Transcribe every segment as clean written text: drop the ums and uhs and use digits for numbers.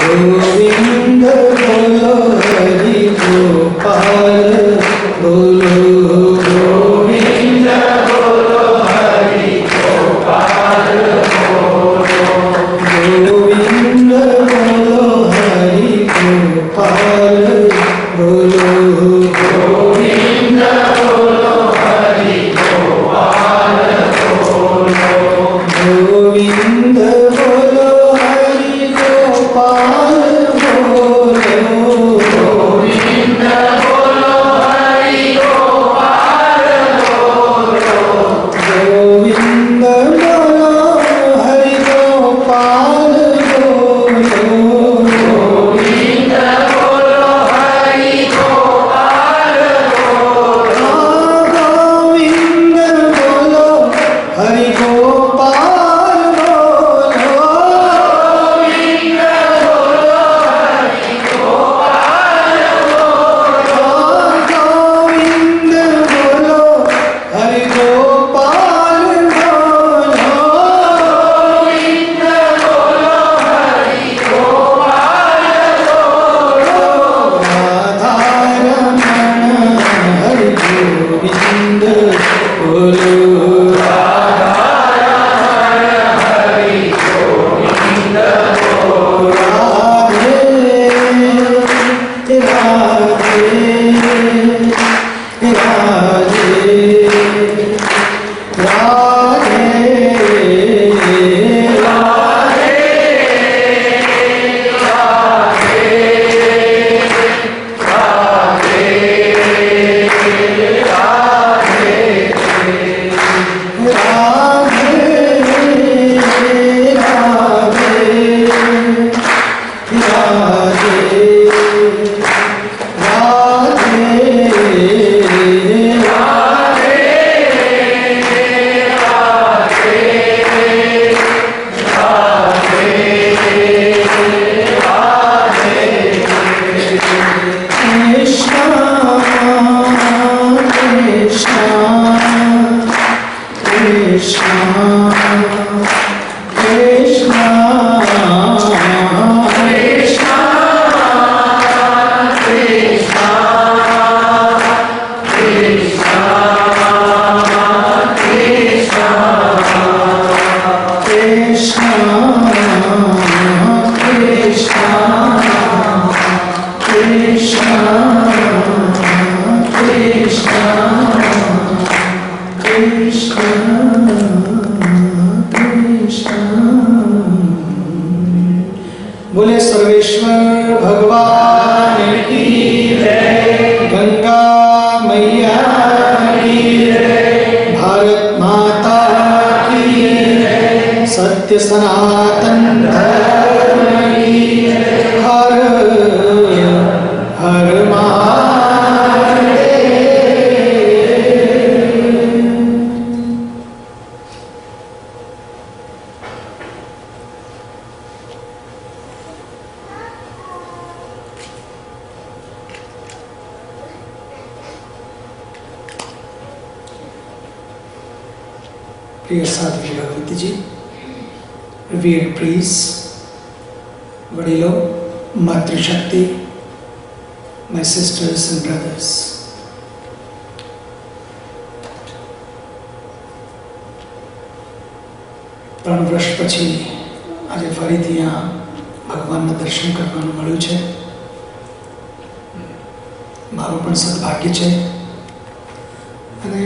गोविंद बोलो हरि गोपाल बोलो गोविंद बोलो हरि गोपाल बोलो गोविंद बोलो हरि गोपाल बोलो गोविंद बोलो हरि गोपाल बोलो गोविंद बोलो हरि गोपाल बोलो गोविंद बोलो हरि गोपाल बोलो गोविंद बोलो हरि गोपाल बोलो गोविंद बोलो हरि गोपाल बोलो गोविंद बोलो हरि गोपाल बोलो गोविंद बोलो हरि गोपाल बोलो गोविंद बोलो हरि गोपाल बोलो गोविंद बोलो हरि गोपाल बोलो राधा रमण हरि गोविंद बोलो राधा रमण हरि गोविंद बोलो राधे राधे राधे राधे बोले सर्वेश्वर भगवान की जय गंगा मैया की जय भारत माता की जय सत्य सनातन धर्म की जय हर हर महादेव। प्रिय साधु भगवती जी, revered priests, वडीलों, मातृशक्ति, my sisters and brothers. ત્રણ વર્ષ પછી આજે ફરીથી આ ભગવાનના દર્શન કરવાનું મળ્યું છે. મારું પણ સદભાગ્ય છે. અને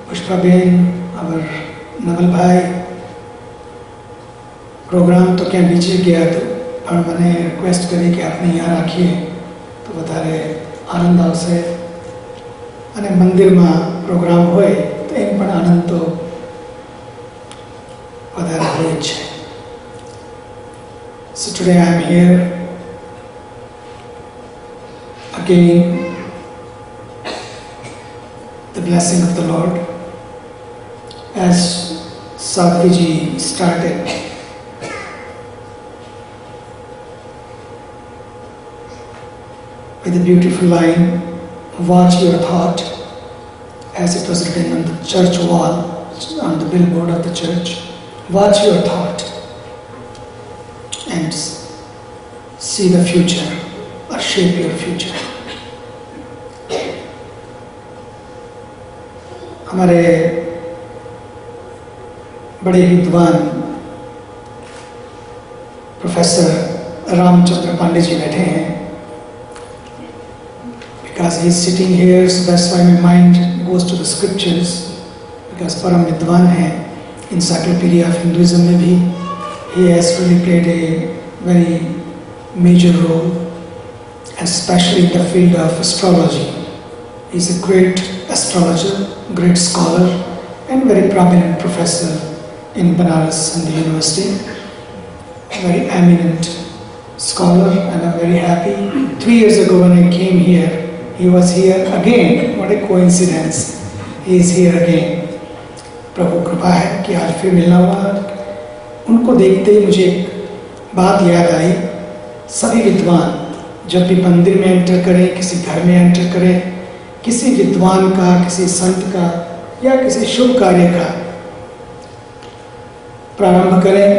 પુષ્પાબેન, અમર નવલભાઈ, પ્રોગ્રામ તો ક્યાં બીજે ગયા હતો, પણ મને રિક્વેસ્ટ કરી કે આપણે અહીંયા રાખીએ તો વધારે આનંદ આવશે. અને મંદિરમાં પ્રોગ્રામ હોય તો એમ પણ આનંદ તો વધારે હોય છે. So today I am here again, the blessing of the Lord, as Sadhviji started. With the beautiful line, watch your thought, as it was written on the church wall, on the billboard of the church. Watch your thought. and see the future or shape your future. हमारे बड़े विद्वान professor Ramchandra Pandey ji बैठे हैं. Because he is sitting here, so that's why my mind goes to the scriptures. Because परम विद्वान है, Encyclopedia of Hinduism में भी he has really played a very major role, especially in the field of astrology. He is a great astrologer, great scholar, and very prominent professor in Banaras and the university. A very eminent scholar, and I'm very happy. 3 years ago when I came here, he was here again. What a coincidence! He is here again. प्रभु कृपा है कि आज फिर मिलना हुआ. उनको देखते ही मुझे एक बात याद आई. सभी विद्वान जब भी मंदिर में एंटर करें, किसी घर में एंटर करें, किसी विद्वान का, किसी संत का या किसी शुभ कार्य का प्रारंभ करें,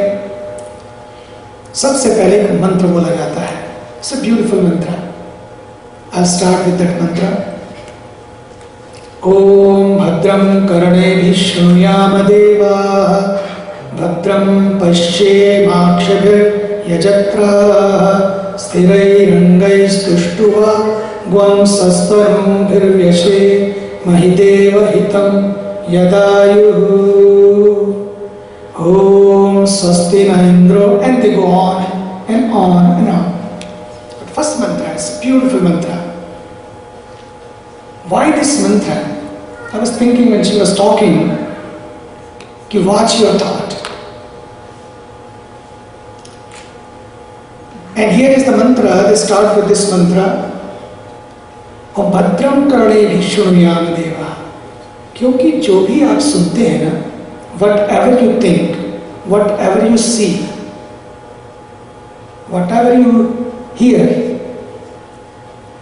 सबसे पहले एक मंत्र बोला जाता है. इट्स अ ब्यूटीफुल मंत्र. आई स्टार्ट विद दैट मंत्र. ओम भद्रं कर्णेभिः शृणुयाम देवाः, भद्रं पश्येमाक्षभिर्यजत्राः, स्थिरैरङ्गैस्तुष्टुवा ग्वं सस्तनुभिर्व्यशे महिदेव हितं यदायुः. Om Swasti na Indro, and they go on and on and on. But first mantra is a beautiful mantra. Why this mantra? I was thinking when she was talking, ki watch your thought. And here is the mantra, they start with this mantra. Om Bhadram Karane Shunuyam Deva. क्योंकि जो भी आप सुनते हैं ना, whatever you think, whatever you see, whatever you hear,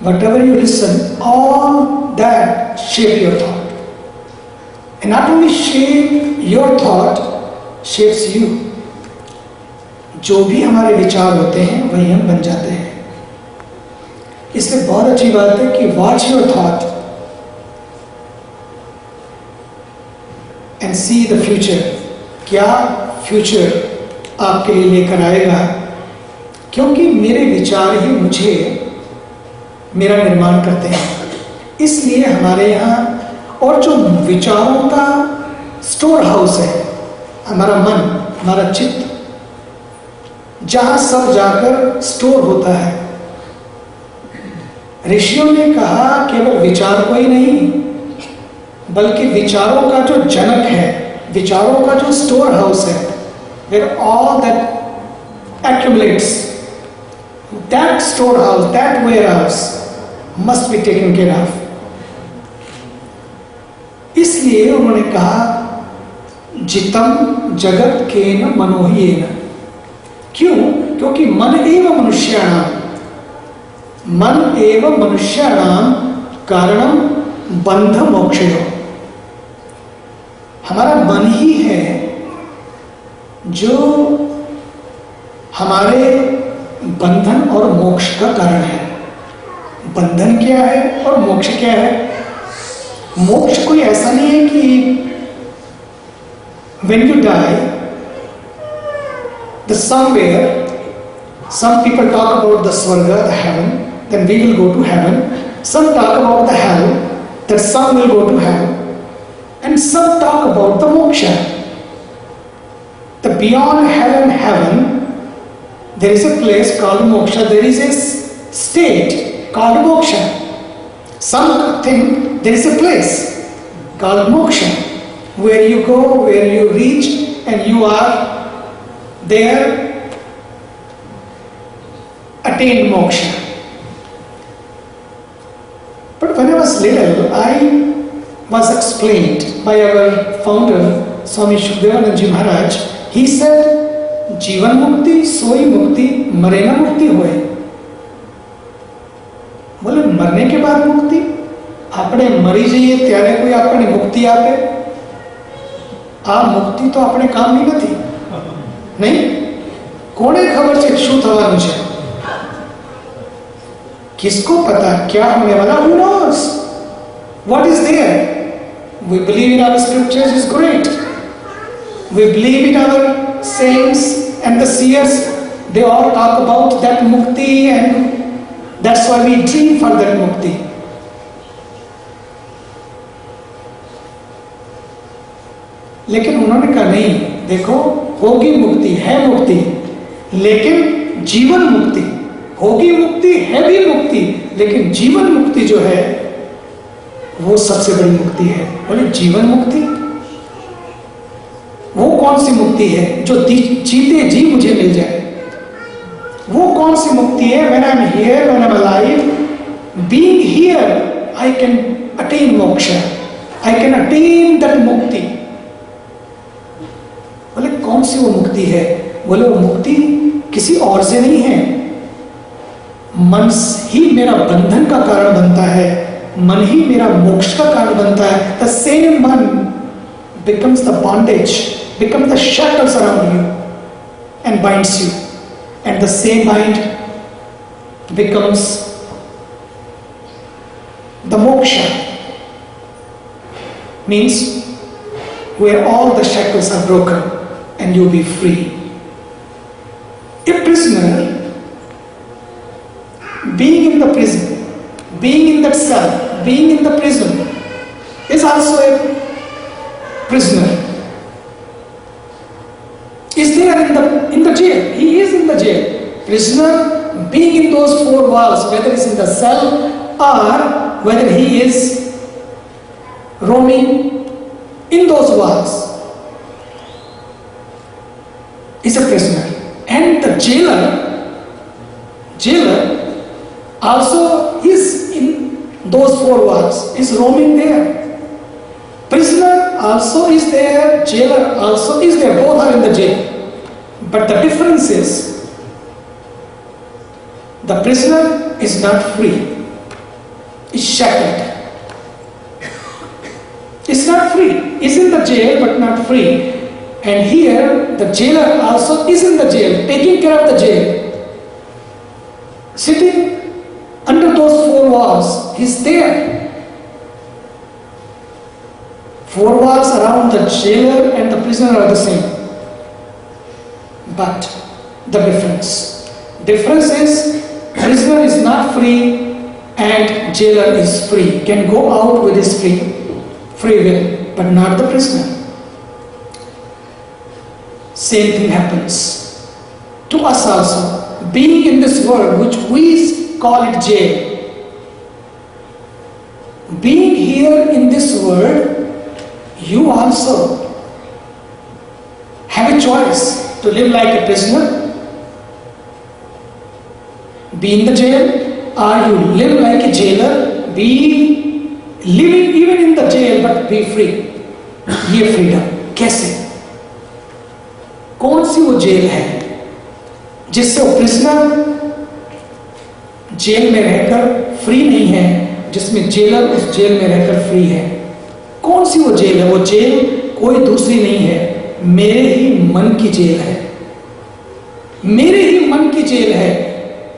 whatever you listen, all that shape your thought. And not only shape your thought, shapes you. जो भी हमारे विचार होते हैं वही हम बन जाते हैं. इसलिए बहुत अच्छी बात है कि watch your thought and see the future. क्या फ्यूचर आपके लिए लेकर आएगा? क्योंकि मेरे विचार ही मुझे मेरा निर्माण करते हैं. इसलिए हमारे यहाँ और जो विचारों का स्टोर हाउस है, हमारा मन, हमारा चित्त, जहाँ सब जाकर स्टोर होता है. ऋषियों ने कहा केवल विचार को ही नहीं, बल्कि विचारों का जो जनक है, विचारों का जो स्टोर हाउस है, where all that accumulates, that storehouse, that warehouse must be taken care of. इसलिए उन्होंने कहा जितम जगत केन मनोहियेन. क्यों? क्योंकि मन एवं मनुष्याणाम, मन एवं मनुष्याणाम कारणम बंध मोक्षयो. हमारा मन ही है जो हमारे बंधन और मोक्ष का कारण है. बंधन क्या है और मोक्ष क्या है? मोक्ष कोई ऐसा नहीं है कि when you die, the somewhere, some people talk about the swarga, the heaven, then we will go to heaven. Some talk about the hell, that some will go to hell. And some talk about the moksha. The beyond hell and heaven, there is a place called moksha. There is a state called moksha. Some think there is a place called moksha, where you go, where you reach, and you are there, attained moksha. But when I was little, I was explained by our founder, Swami Shukdevanand Ji Maharaj. He said, जीवन मुक्ति सोई मुक्ति मरे न मुक्ति होए. बोले मरने के बाद मुक्ति? આપણે મરી જઈએ ત્યારે કોઈ આપણને મુક્તિ આપે? આ મુક્તિ તો આપણે કામની નથી, નહીં? કોને ખબર છે શું થવાનું છે? किसको पता क्या होने वाला? Who knows? What is there? We believe in our scriptures is great. We believe in our saints and the seers. They all talk about that mukti, and that's why we dream for that mukti. लेकिन उन्होंने कहा नहीं, देखो होगी मुक्ति, है मुक्ति, लेकिन जीवन मुक्ति होगी, मुक्ति है भी मुक्ति, लेकिन जीवन मुक्ति जो है वो सबसे बड़ी मुक्ति है। बोले जीवन मुक्ति? वो कौन सी मुक्ति है जो जीते जी मुझे मिल जाए? वो कौन सी मुक्ति है? When I'm here, when I'm alive, being here, I can attain moksha, I can attain that mukti. बोले कौन सी वो मुक्ति है? बोले वो मुक्ति किसी और से नहीं है, मन ही मेरा बंधन का कारण बनता है, मन ही मेरा मोक्ष का कारण बनता है। The same मन becomes the bondage, becomes the shackles around you and binds you, and the same mind becomes the moksha, means where all the shackles are broken and you be free. A prisoner being in the prison, being in that cell, being in the prison is also a prisoner. Is there in the jail? He is in the jail. Prisoner being in those four walls, whether it's in the cell or whether he is roaming in those walls, is a prisoner. And the jailer also is in those four walls, is roaming there. Prisoner also is there, jailer also is there, both are in the jail. But the difference is, the prisoner is not free, is shackled. Is not free, is in the jail but not free. And here the jailer also is in the jail, taking care of the jail, sitting under those four walls. He's there. Four walls around the jailer and the prisoner are the same. But the difference is prisoner is not free and jailer is free, can go out with his free will, but not the prisoner. Same thing happens to us also. Being in this world, which we call it jail, being here in this world, you also have a choice to live like a prisoner, be in the jail, or you live like a jailer, be living even in the jail but be free. ये freedom कैसे? कौन सी वो jail है जिससे वो prisoner jail में रहकर free नहीं है, जिसमें जेलर उस जेल में रहकर फ्री है? कौन सी वो जेल है? वो जेल कोई दूसरी नहीं है, मेरे ही मन की जेल है, मेरे ही मन की जेल है।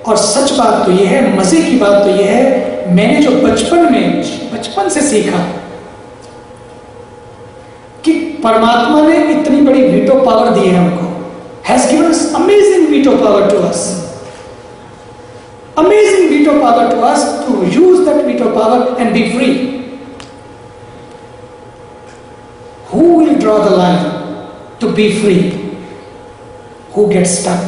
और सच बात तो यह है, मजे की बात तो यह है, मैंने जो बचपन से सीखा कि परमात्मा ने इतनी बड़ी वीटो पावर दी है हमको, has given us amazing veto power to us, amazing veto power to us to use that veto power and be free. Who will draw the line to be free? Who gets stuck?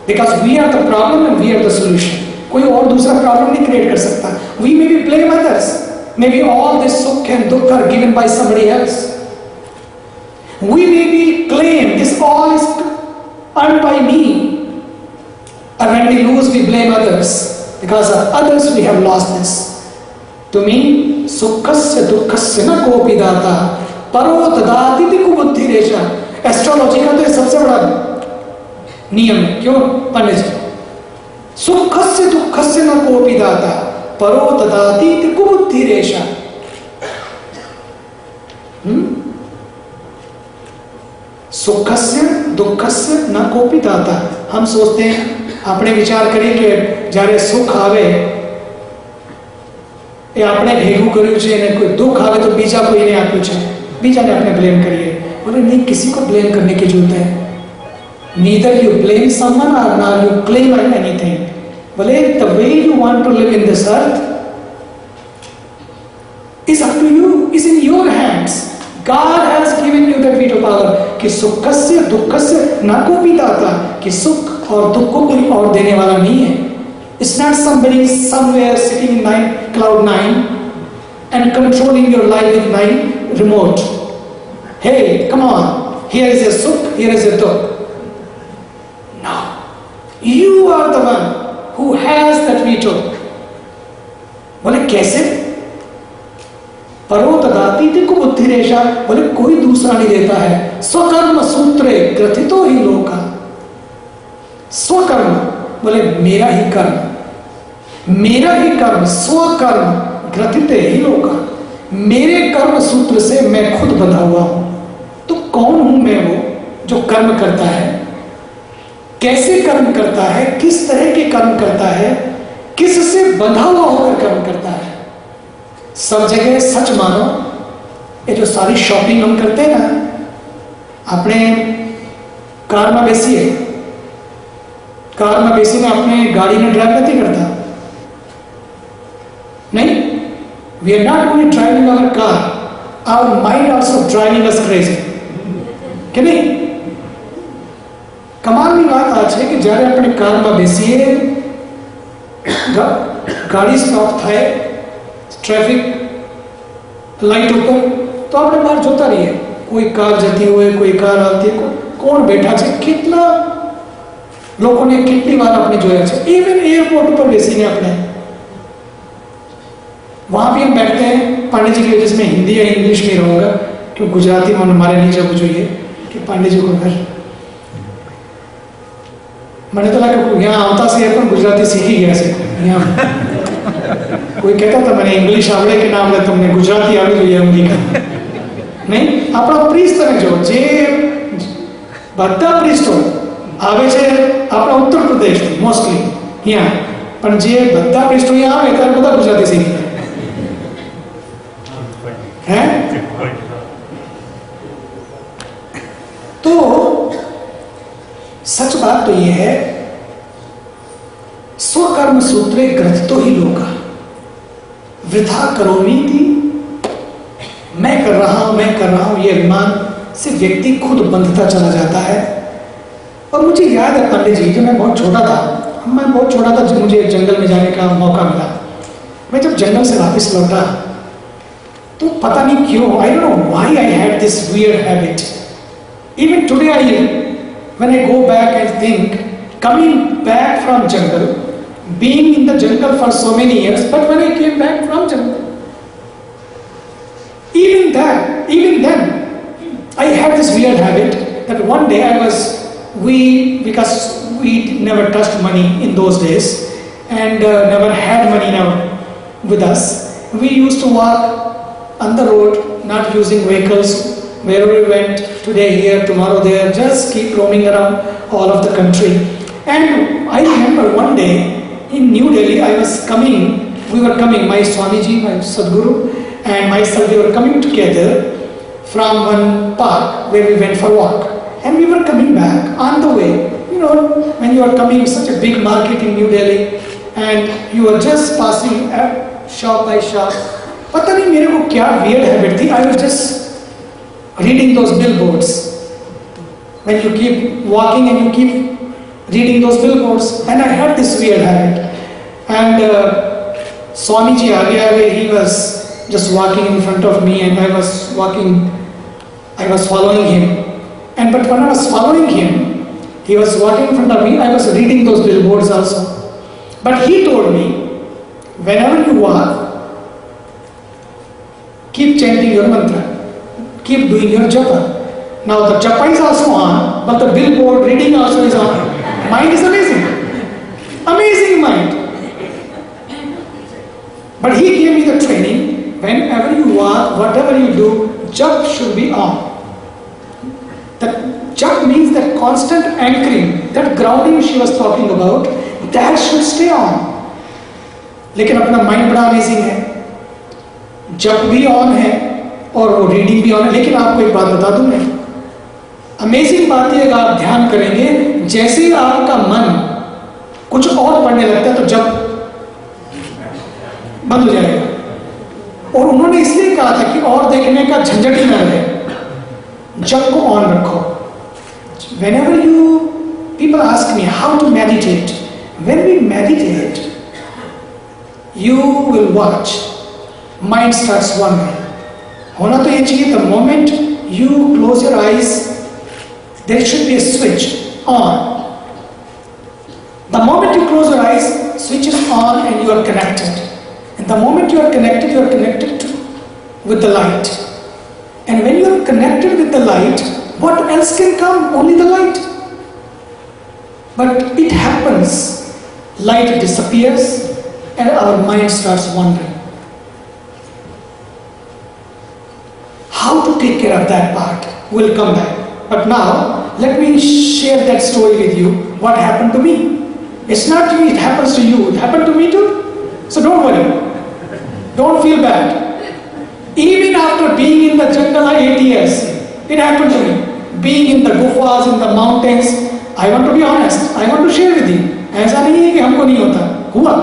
Because we are the problem and we are the solution. कोई और दूसरा problem नहीं create कर सकता. We maybe blame others. Maybe all this sukh and dukh are given by somebody else. We maybe claim this all is earned by me. And when we lose, we blame others. Because of others, we have lost this. To me, sukhasya dukkhasya na kopi data paro dadati ti kubuddhi resha. Astrology का तो ये सबसे बड़ा नियम है. क्यों पंडित जी? सुखस्य दुखस्य न कोपि दाता परो ददाति इति कुबुद्धिरेषा. सुखस्य दुखस्य न कोपी दाता। हम सोचते हैं, આપણે વિચાર કરીએ કે જ્યારે સુખ આવે એ આપણે ભેગું કર્યું છે અને કોઈ દુઃખ આવે તો બીજા કોઈને આપ્યું છે, બીજાને આપણે બ્લેમ કરીએ। બોલે નહીં, किसी को ब्लेम करने की जरूरत है। neither you blame someone or nor you claim anything। बोले the way you want to live in this earth is up to you, is in your hands। God has given you that veto power कि सुखस्य दुखस्य न copy दाता, कि सुख और दुख को कोई और देने वाला नहीं है। It's not somebody somewhere sitting in cloud 9 and controlling your life with 9 remote। Hey, come on, here is your sukh, here is your dukh। No, you are the one who has that veto। बोले कैसे? परो तदाति को बुद्धि रेशा। बोले कोई दूसरा नहीं देता है। स्वकर्म सूत्रे ग्रथितो ही लोका। स्वकर्म बोले मेरा ही कर्म, मेरा ही कर्म, स्वकर्म ग्रथिते ही लोका। मेरे कर्म सूत्र से मैं खुद बंधा हुआ हूं। तो कौन हूं मैं वो जो कर्म करता है? कैसे कर्म करता है? किस तरह के कर्म करता है? किससे बंधा हुआ होकर कर्म करता है? सब जगह सच मानो। ये जो सारी शॉपिंग हम करते हैं ना, अपने कार में बेसिए, कार में बेसीने अपने गाड़ी में ड्राइव नहीं करता, नहीं। We are not only driving our car, our mind also driving us crazy, કે નહીં? કમાલની વાત આ છે કે જ્યારે આપણે કારમાં બેસીએ, ગાડી સ્ટોપ થાય, ટ્રાફિક લાઇટ ઉપર, તો આપણે બહાર જોતા રહીએ, કોઈ કાર જતી હોય, કોઈ કાર આવતી હોય, કોણ બેઠા છે, કેટલા લોકોને કેટલી વાર આપણે જોયા છે। इवन एयरपोर्ट पर બેસીને આપણે वहाँ भी हम बैठते हैं। पांडे जी की वजह से मैं हिंदी या इंग्लिश में रहूँगा, क्योंकि गुजराती में हमारे नहीं जब જોઈએ कि पांडे जी को घर मैंने तो लगा यहाँ આવતા છે પણ ગુજરાતી શીખી ગયા છે। यहाँ કોઈ કહેતા હતા મને ઇંગ્લિશ આવડે કે ના આવડે, તમને ગુજરાતી આવડી જોઈએ અમેરિકા નહીં। આપણા પ્રીસ્ટ તમે જો, જે બધા પ્રીસ્ટો આવે છે આપણા ઉત્તર પ્રદેશથી મોસ્ટલી અહીંયા, પણ જે બધા પ્રીસ્ટો અહીંયા આવે ત્યારે બધા ગુજરાતી શીખી हैं। तो सच बात तो यह है, स्वकर्म सूत्रे ग्रथितो ही लोका। वृथा करोमी थी, मैं कर रहा हूं, मैं कर रहा हूं, ये अभिमान से व्यक्ति खुद बंधता चला जाता है। और मुझे याद है पांडे जी, जब मैं बहुत छोटा था, जब मुझे जंगल में जाने का मौका मिला, मैं जब जंगल से वापस लौटा तो पता नहीं क्यों, I don't know why I had this weird habit। Even today when I go back and think, coming back from jungle, being in the jungle for so many years, but when I came back from jungle, even then, I had this weird habit that one day because we never touched money in those days and never had money now with us, we used to walk on the road, not using vehicles, wherever we went, today here, tomorrow there, just keep roaming around all of the country। And I remember one day in New Delhi, we were coming, my Swamiji, my Sadguru and myself, we were coming together from one park where we went for a walk, and we were coming back on the way, you know, when you are coming such a big market in New Delhi and you are just passing shop by shop, पता नहीं मेरे को क्या weird habit थी, I was just reading those billboards। when you keep walking and you keep reading those billboards, and I had this weird habit। and Swamiji आगे he was just walking in front of me and I was following him, but when I was following him, he was walking in front of me, I was reading those billboards also। but he told me, whenever you walk, keep chanting your mantra, keep doing your japa। Now the japa is also on, but the billboard reading also is on। Mind is amazing mind। But he gave me the training, whenever you walk, whatever you do, jap should be on। The jap means that constant anchoring, that grounding she was talking about, that should stay on. लेकिन अपना mind बड़ा amazing है, जब भी on है और वो reading भी ऑन है। लेकिन आपको एक बात बता दूं मैं, अमेजिंग बात है, अगर आप ध्यान करेंगे, जैसे ही आपका मन कुछ और पढ़ने लगता है तो जब बंद हो जाएगा। और उन्होंने इसलिए कहा था कि और देखने का झंझट ही ना रहे, जब को ऑन रखो। Whenever people ask me how to meditate, when we meditate, you will watch, mind starts wandering. होना तो ये चाहिए, the moment you close your eyes, there should be a switch on. The moment you close your eyes, switch is on and you are connected. And the moment you are connected with the light. And when you are connected with the light, what else can come? Only the light. But it happens, light disappears and our mind starts wandering. How to take care of that part? We'll come back. But now, let me share that story with you. What happened to me? It's not you, it happens to you. It happened to me too. So don't worry. Don't feel bad. Even after being in the jungle 8 years, it happened to me. Being in the gufas, in the mountains, I want to be honest. I want to share with you. ऐसा नहीं है कि हमको नहीं होता, हुआ।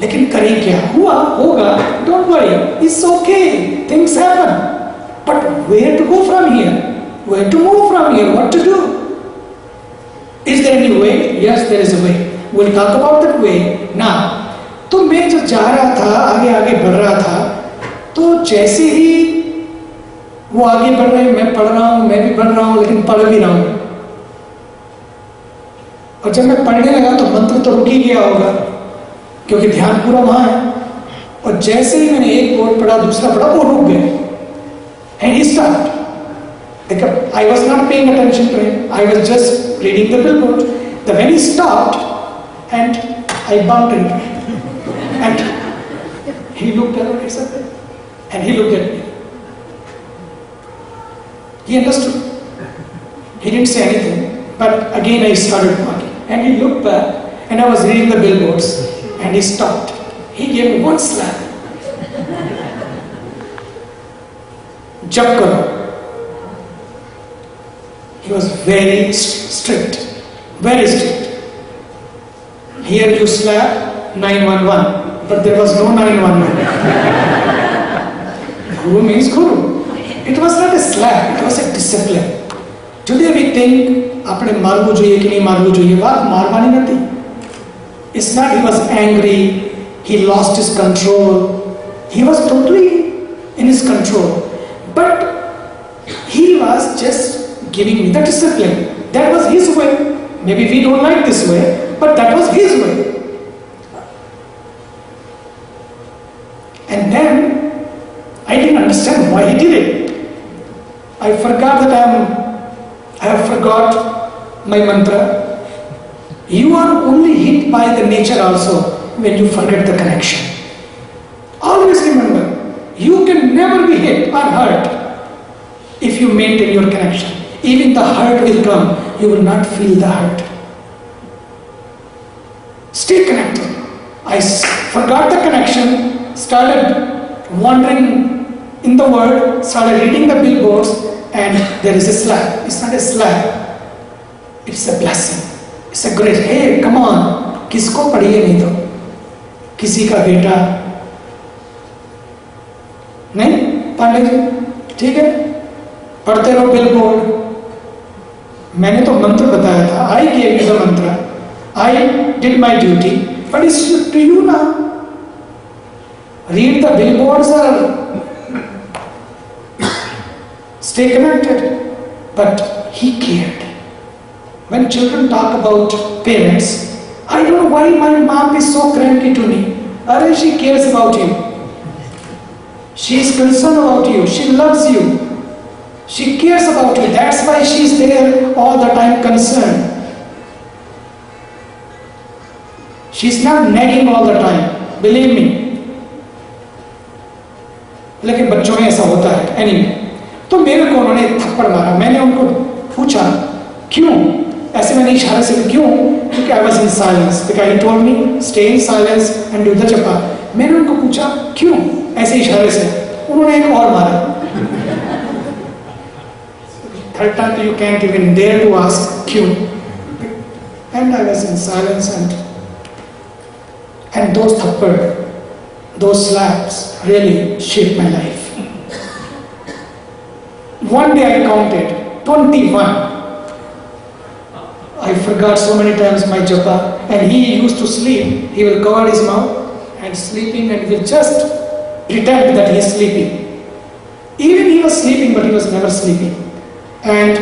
लेकिन करें क्या? हुआ, होगा. Don't worry. It's okay. Things happen. But where to go from here? Where to move from here? What to do? Is there any way? Yes, there is a way. We'll talk about that way now. तो मैं जब जा रहा था, आगे आगे बढ़ रहा था, तो जैसे ही वो आगे बढ़ रहे, मैं पढ़ रहा हूँ, मैं भी पढ़ रहा हूँ, लेकिन पढ़ भी रहा हूँ। और जब मैं पढ़ने लगा तो मंत्र तो रुक ही गया होगा, क्योंकि ध्यान पूरा वहां है। और जैसे ही मैंने एक बोर्ड पढ़ा, दूसरा पढ़ा, वो रुक गए। And he stopped. I was not paying attention to him. I was just reading the billboard. Then when he stopped, and I bumped into him. And he looked around, and he looked at me. He understood. He didn't say anything, but again I started walking. And he looked back, and I was reading the billboards, and he stopped. He gave me one slap. Jab karo. He was very strict, very strict. Here you slap 911. But there was no 911. Guru means Guru. It was not a slap, it was a discipline. Today we think, આપણે મારવું જોઈએ કે નહીં મારવું જોઈએ, વાત મારવાની નથી. It's not he was angry, he lost his control. He was totally in his control. But he was just giving me the discipline. That was his way. Maybe we don't like this way, but that was his way. And then I didn't understand why he did it. I forgot that I have forgot my mantra. You are only hit by the nature also when you forget the connection. Always remember, you can never be hit or hurt if you maintain your connection. Even the hurt will come, you will not feel the hurt. Stay connected. I forgot the connection, started wandering in the world, started reading the billboards, and there is a slap. It's not a slap, it's a blessing. It's a great, hey, come on, किसको पढ़िए नहीं तो, किसी का बेटा नहीं, पांडे जी, ठीक है, पढ़ते रहो बिलबोर्ड। मैंने तो मंत्र बताया था, I gave you the mantra, I did my duty, but it's to you now. Read the billboards or stay connected. But he cared. When children talk about parents, I don't know why my mom is so cranky to me. Arey, she cares about you. She is concerned about you. She loves you. She cares about you. That's why she is there all the time concerned. She is not nagging all the time. Believe me. लेकिन बच्चों में ऐसा होता है। Anyway, तो मेरे को उन्होंने थप्पड़ मारा। मैंने उनको पूछा, क्यों? ऐसे मैंने इशारे से क्यों? क्योंकि आई was in silence, because he told me stay in silence and do the जपा। मैंने उनको पूछा क्यों, ऐसे इशारे से, उन्होंने एक और मारा। Third time you can't even dare to ask क्यों, and I was in silence and those थप्पड़, those slaps really shaped my life. One day I counted 21. I forgot so many times my japa, and he used to sleep. He will cover his mouth and sleeping, and will just pretend that he is sleeping. Even he was sleeping, but he was never sleeping. And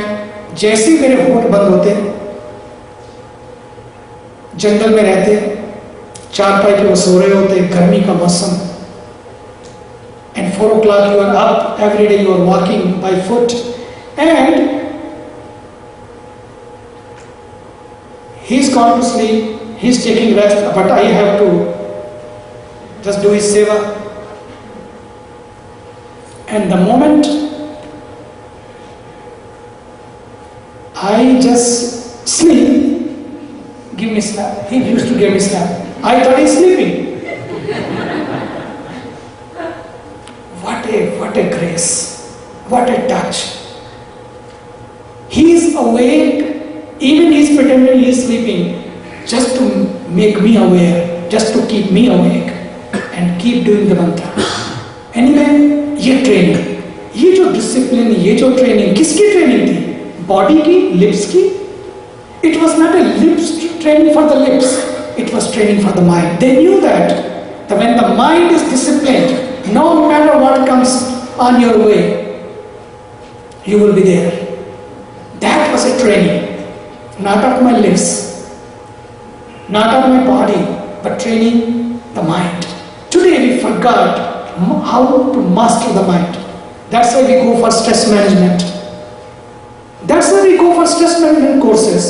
जैसे मेरे होठ बंद होते, जंगल में रहते, चारपाई पे वो सो रहे होते, गर्मी का मौसम, and 4 o'clock you are up, every day you are walking by foot, and he's gone to sleep, he's taking rest, but I have to just do his seva. And the moment I just sleep, give me slap. He used to give me slap. I thought he's sleeping. What a grace, what a touch. He is awake, even he is pretending he is sleeping, just to make me aware, just to keep me awake and keep doing the mantra. Anyway, ये training, ये जो discipline, ये जो training, किसकी training थी? Body की, lips की? It was not a lips training for the lips, it was training for the mind. They knew that when the mind is disciplined, no matter what comes on your way, you will be there. That was a training, not of my lips, not of my body, but training the mind. Today we forgot how to master the mind. That's why we go for stress management. That's why we go for stress management courses.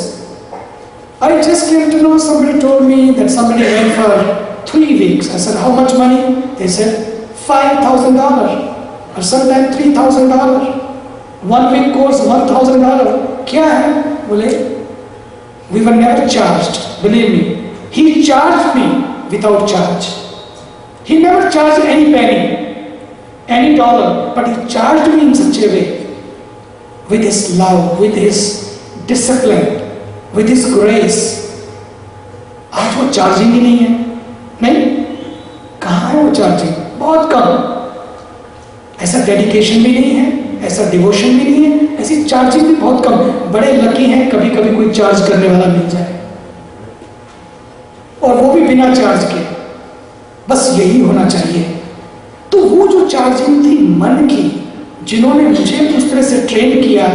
I just came to know, somebody told me that somebody went for 3 weeks. I said, how much money? They said, $5,000 or sometimes $3,000. 1 week course, $1,000. क्या है? बोले, we were never charged. Believe me, he charged me without charge. He never charged any penny, any dollar, but he charged me in such a way, with his love, with his discipline, with his grace. आज वो charging ही नहीं है, नहीं? कहाँ है वो charging? बहुत कम। ऐसा डेडिकेशन भी नहीं है, ऐसा डिवोशन भी नहीं है, ऐसी चार्जिंग भी बहुत कम। बड़े लकी हैं कभी कभी कोई चार्ज करने वाला मिल जाए, और वो भी बिना चार्ज के। बस यही होना चाहिए। तो वो जो चार्जिंग थी मन की, जिन्होंने मुझे उस तरह से ट्रेन किया,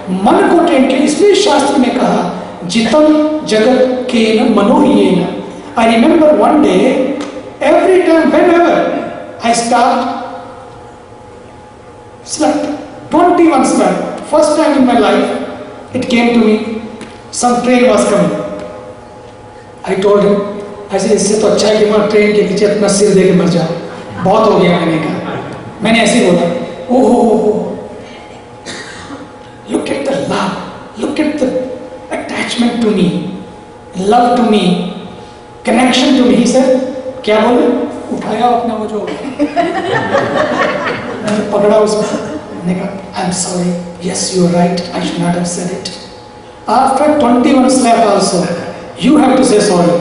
मन को ट्रेन किया, इसलिए शास्त्र में कहा जितम जगत के न मनोहियेन। I remember one day, every time, whenever I slept, 21 slept. First time in my life, it came to me, some train was coming. I told him, ऐसे इससे तो अच्छा है कि मैं ट्रेन के नीचे अपना सिर दे के मर जाऊं, बहुत हो गया। मैंने ऐसे बोला, ओह, look at the love, look at the attachment to me, love to me, connection to me. He said, क्या बोले? उठाया अपना वो जो पकड़ा उसमें, मैंने कहा, I'm sorry, yes you are right, I should not have said it. After 21 slap also, you have to say sorry.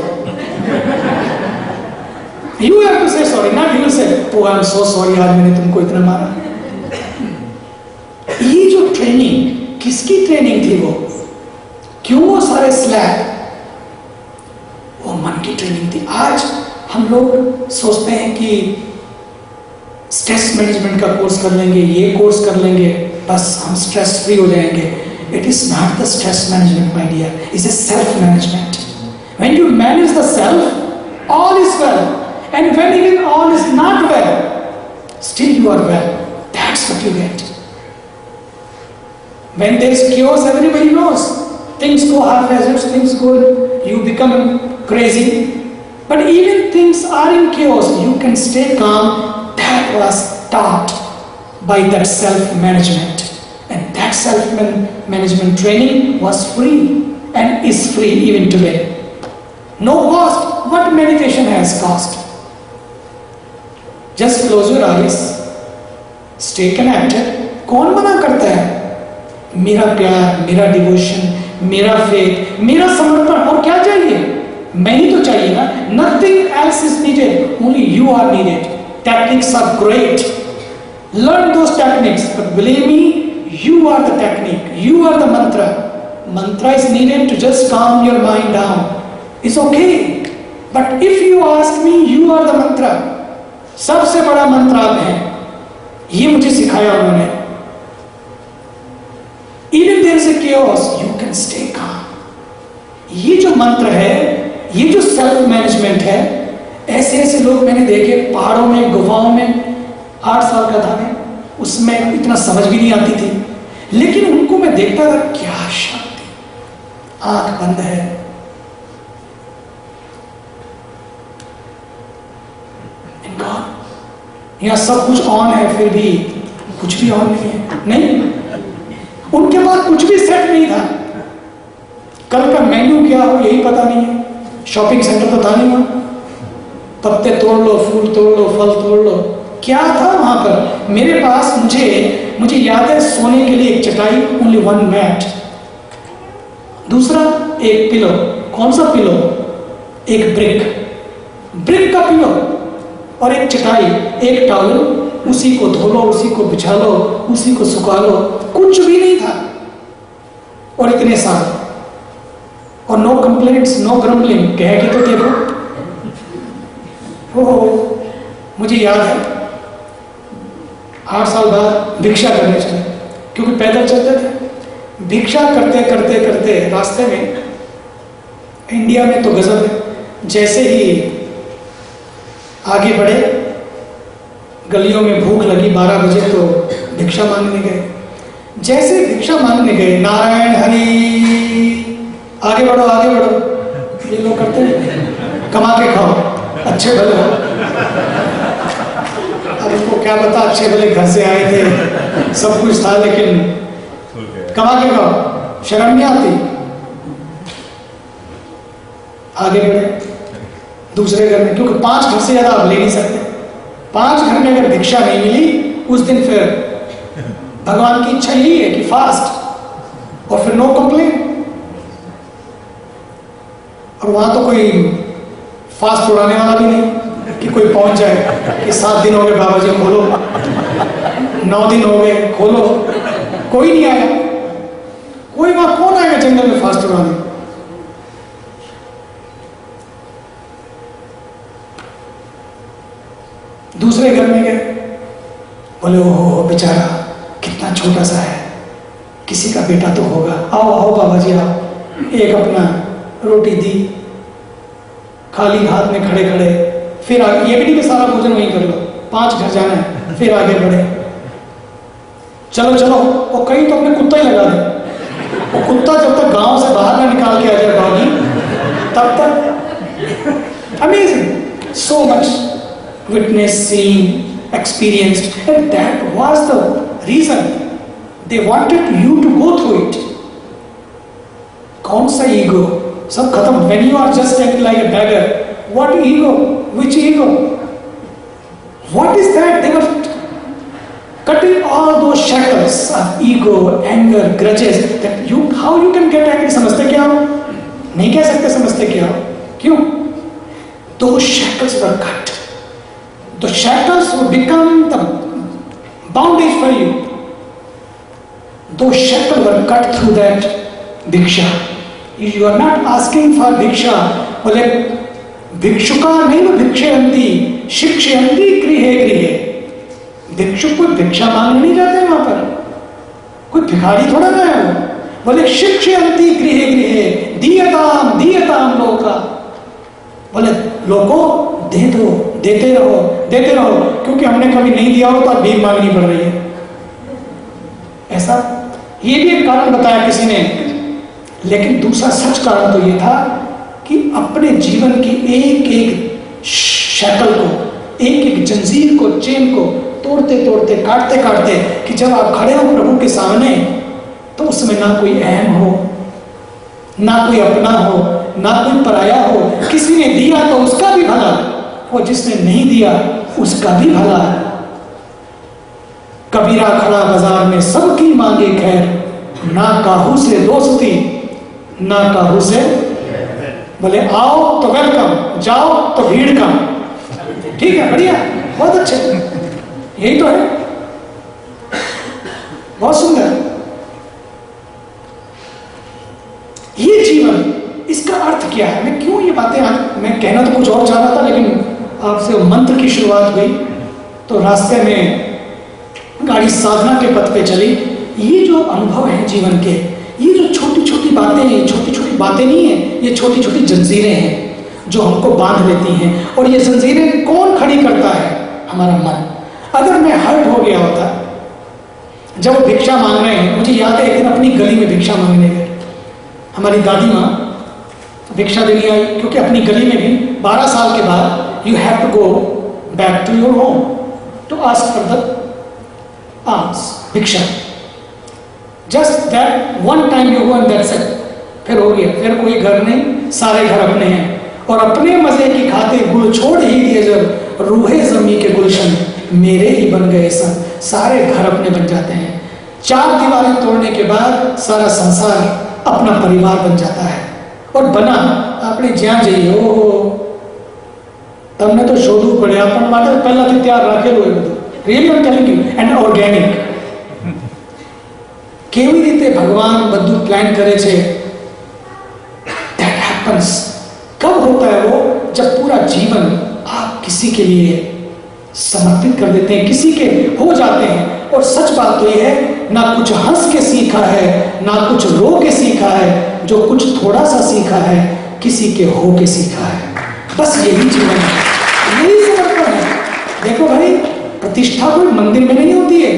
You have to say sorry, not you say, oh I'm so sorry, आज मैंने तुमको इतना मारा। ये जो training, किसकी training थी वो? क्यों वो सारे स्लैप? वो मन की ट्रेनिंग थी। आज हम लोग सोचते हैं कि स्ट्रेस मैनेजमेंट का कोर्स कर लेंगे, ये कोर्स कर लेंगे, बस हम स्ट्रेस फ्री हो जाएंगे। It is not the stress management, my dear. It's a self-management. When you manage the self, all is well. And when even all is not well, still you are well. That's what you get. When there is chaos, everybody knows. Things go haphazard, things go, you become crazy. But even things are in chaos, you can stay calm. That was taught by that self-management. And that's That self-management training was free and is free even today. No cost. What meditation has cost? Just close your eyes, stay connected. कौन मना करता है? मेरा प्यार, मेरा devotion, मेरा faith, मेरा समर्पण, और क्या चाहिए? मैं ही तो चाहिए ना. Nothing else is needed. Only you are needed. Techniques are great. Learn those techniques, but believe me, you are the technique. You are the mantra. Mantra is needed to just calm your mind down. It's okay. But if you ask me, you are the mantra. सबसे बड़ा मंत्र आप हैं. ये मुझे सिखाया उन्होंने. Even there is a chaos, you can stay calm. ये जो मंत्र है, ये जो सेल्फ मैनेजमेंट है, ऐसे ऐसे लोग मैंने देखे पहाड़ों में, गुफाओं में. 8 साल का था मैं, उसमें इतना समझ भी नहीं आती थी, लेकिन उनको मैं देखता था, क्या शांति. आंख बंद है, यहाँ सब कुछ ऑन है, फिर भी कुछ भी ऑन नहीं है. नहीं, उनके पास कुछ भी सेट नहीं था. कल का मेन्यू क्या हो यही पता नहीं है. शॉपिंग सेंटर तो था नहीं वहां. पत्ते तोड़ लो, फूल तोड़ लो, फल तोड़ लो. क्या था वहां पर? मेरे पास मुझे याद है, सोने के लिए एक चटाई, ओनली 1 मैट. दूसरा एक पिलो. कौन सा पिलो? एक ब्रिक का पिलो, और एक चटाई, एक टॉवल. उसी को धो लो, उसी को बिछा लो, उसी को सुखा लो. कुछ भी नहीं था. और इतने साल, और नो कंप्लेंट्स, नो ग्रम्बलिंग. कह के तो देखो. मुझे याद है 8 साल बाद भिक्षा करने चले, क्योंकि पैदल चलते थे. भिक्षा करते करते करते रास्ते में, इंडिया में तो गजब है, जैसे ही आगे बढ़े, गलियों में भूख लगी 12 बजे, तो भिक्षा मांगने गए. जैसे भिक्षा मांगने गए, नारायण हरि, आगे बढ़ो आगे बढ़ो, ये लोग करते हैं, कमा के खाओ, अच्छे भले हो. अब उनको क्या पता, अच्छे भले घर से आए थे, सब कुछ था, लेकिन कमा के खाओ, शर्म नहीं आती. आगे बढ़े दूसरे घर में, क्योंकि 5 घर से ज्यादा आप ले नहीं सकते. 5 घर में अगर भिक्षा नहीं मिली उस दिन, फिर भगवान की इच्छा यही है कि फास्ट, और फिर नो कंप्लेन. और वहां तो कोई फास्ट उड़ाने वाला भी नहीं कि कोई पहुंच जाए कि 7 दिन हो गए बाबा जी खोलो, 9 दिन हो गए खोलो. कोई नहीं आया. कोई वहां कौन आएगा जंगल में फास्ट उड़ाने? दूसरे घर में गए, बोले ओहो बेचारा कितना छोटा सा है, किसी का बेटा तो होगा, आओ आओ बाबा जी आओ. एक अपना रोटी दी, खाली हाथ में खड़े खड़े. फिर आगे, ये भी नहीं कि सारा भोजन वहीं कर लो, 5 घर जाना है. फिर आगे बढ़े, चलो चलो, और कहीं तो अपने कुत्ता ही लगा दे. वो कुत्ता जब तक गांव से बाहर ना निकाल के आ जाए डॉगी, तब तक. Amazing, so much witnessed, seen, experienced, and that was the reason they wanted you to go through it. कौन सा ego? सब खत्म. When you are just acting like a beggar, what ego? Which ego? What is that? They were cutting all those shackles of ego, anger, grudges. That you, how you can get angry? समझते क्या हो? नहीं कह सकते समझते क्या हो. क्यों? Those shackles were cut. The shackles will become the bondage for you. Those shackles were cut through that भिक्षा. You are not asking for भिक्षा. बोले भिक्षुका नहीं वो भिक्षयंती शिक्षयंती गृहे गृहे. भिक्षुक कोई भिक्षा मांगने नहीं जाते वहां पर, कोई भिखारी थोड़ा ना है वो. बोले शिक्षयंती गृहे गृहे दीयताम दीयताम लोका. बोले लोगों दे दो, देते रहो, क्योंकि हमने कभी नहीं दिया हो तो अब भीख मांगनी पड़ रही है. ऐसा ये भी एक कारण बताया किसी ने. लेकिन दूसरा सच कारण तो ये था कि अपने जीवन की एक एक शक्ल को, एक एक जंजीर को, चेन को तोड़ते तोड़ते, काटते काटते, कि जब आप खड़े हो प्रभु के सामने तो उसमें ना कोई अहम हो, ना कोई अपना हो, ना कोई पराया हो। किसी ने दिया तो उसका भी भला, और जिसने नहीं दिया उसका भी भला। कबीरा खड़ा बाजार में सबकी मांगे खैर, ना काहू से दोस्ती ना काहू से, बोले आओ तो वेलकम, जाओ तो भीड़ कम। ठीक है, बढ़िया, बहुत अच्छे, यही तो है, बहुत सुंदर। ये जीवन, इसका अर्थ क्या है? मैं क्यों ये बातें, मैं कहना तो कुछ और चाह रहा था, लेकिन आपसे मंत्र की शुरुआत हुई तो रास्ते में गाड़ी साधना के पथ पे चली। ये जो अनुभव है जीवन के, ये जो छोटी छोटी बातें हैं, छोटी छोटी बातें नहीं है, ये छोटी छोटी जंजीरें हैं जो हमको बांध लेती हैं। और ये जंजीरें कौन खड़ी करता है? हमारा मन। अगर मैं हर्ट हो गया होता, जब वो भिक्षा मांग रहे हैं, मुझे याद है एक दिन अपनी गली में भिक्षा मांगने गए, हमारी दादी माँ भिक्षा देने आई, क्योंकि अपनी गली में भी 12 साल के बाद you have to go back to your home to ask for the alms, भिक्षा। Just that one time you go and that's it, फिर हो गया, फिर कोई घर नहीं, सारे घर अपने हैं। और अपने मजे की खाते गुल छोड़ ही दिए जब, रूहे जमी के गुलशन मेरे ही बन गए सन। सारे घर अपने बन जाते हैं। 4 दीवारें तोड़ने के बाद सारा संसार अपना परिवार बन जाता है। और बना आपने ज्યાં જઈએ, ઓહો તમને તો શોધવું પડે, આપણ માટે પહેલાથી તૈયાર રાખેલું હોય બધું. Really I M telling you, and organic. કેવી રીતે ભગવાન બધું પ્લાન કરે છે? That happens. कब होता है वो? जब पूरा जीवन आप किसी के लिए समर्पित कर देते हैं, किसी के हो जाते हैं। और सच बात तो ये है, ना कुछ हंस के सीखा है, ना कुछ रो के सीखा है, जो कुछ थोड़ा सा सीखा है किसी के हो के सीखा है। बस यही जीवन है, यही समर्पण है। देखो भाई, प्रतिष्ठा कोई मंदिर में नहीं होती है।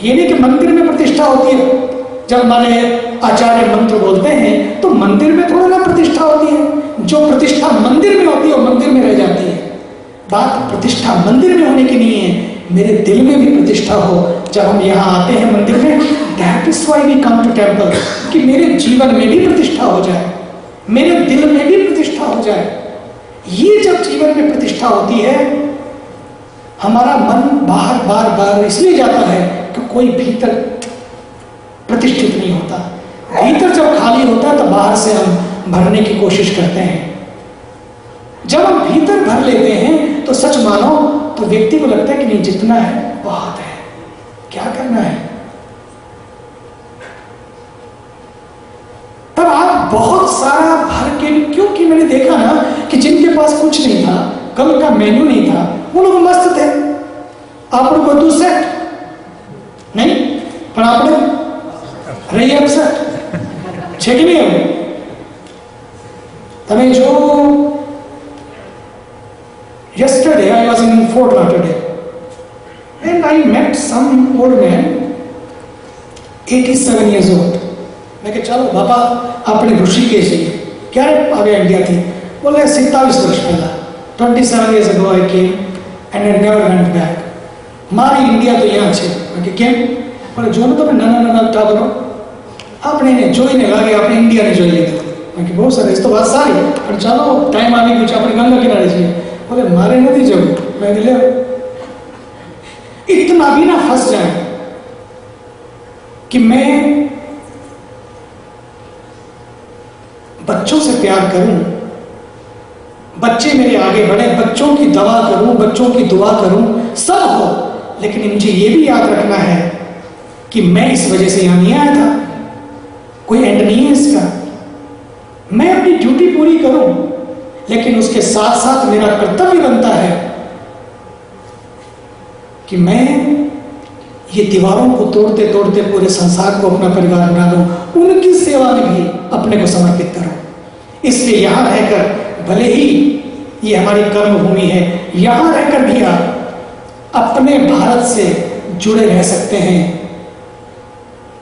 ये नहीं कि मंदिर में प्रतिष्ठा होती है। जब हमारे आचार्य मंत्र बोलते हैं तो मंदिर में थोड़ा ना प्रतिष्ठा होती है। जो प्रतिष्ठा मंदिर में होती है वो मंदिर में रह जाती है। बात प्रतिष्ठा मंदिर में होने की नहीं है, मेरे दिल में भी प्रतिष्ठा हो। जब हम यहाँ आते हैं मंदिर में, that is why we come to temple, कि मेरे जीवन में भी प्रतिष्ठा हो जाए, मेरे दिल में भी प्रतिष्ठा हो जाए। ये जब जीवन में प्रतिष्ठा होती है, हमारा मन बाहर बार बार इसलिए जाता है कि कोई भीतर प्रतिष्ठित नहीं होता। भीतर जब खाली होता है तो बाहर से हम भरने की कोशिश करते हैं। जब हम भीतर भर लेते हैं तो सच मानो तो व्यक्ति को लगता है कि नहीं, जितना है बहुत है, क्या करना है। तब आप बहुत सारा भर के, क्योंकि मैंने देखा ना कि जिनके पास कुछ नहीं था, कल का मेन्यू नहीं था, वो लोग मस्त थे। आपने બધું સેટ નહીં, પણ આપણે રહી અપસેટ છે કે નહીં? એવું તમે જો yesterday I was in Fort Lauderdale and I met some old man, 87 years old. मैं कहा चलो बाबा આપણે ઋષિકેશ જઈએ. ક્યારે આવ્યા ઇન્ડિયાથી? બોલે 27 વર્ષ પહેલા. 27 years ago I came and I never went back. મારી ઇન્ડિયા તો यहाँ છે. मैं कहा કેમ? પણ જો ને તમે નાના નાના ટાબરો, આપણે એને જોઈને લાગે આપણે ઇન્ડિયાને જોઈ લીધું. मैं कहा બહુ સરસ, તો વાત સારી, પણ ચાલો ટાઈમ આવી ગયો છે, આપણે ગંગા કિનારે છીએ. बोले मारे नहीं जब मैं ले इतना भी ना फंस जाए कि मैं बच्चों से प्यार करूं, बच्चे मेरे आगे बढ़े, बच्चों की दवा करूं, बच्चों की दुआ करूं, सब हो, लेकिन मुझे ये भी याद रखना है कि मैं इस वजह से यहां नहीं आया था, कोई एंड नहीं है इसका। मैं अपनी ड्यूटी पूरी करूं, लेकिन उसके साथ साथ मेरा कर्तव्य बनता है कि मैं ये दीवारों को तोड़ते तोड़ते पूरे संसार को अपना परिवार बना दूं, उनकी सेवा में भी अपने को समर्पित करूं। इसलिए यहाँ रहकर, भले ही ये हमारी कर्म भूमि है, यहाँ रहकर भी आप अपने भारत से जुड़े रह सकते हैं,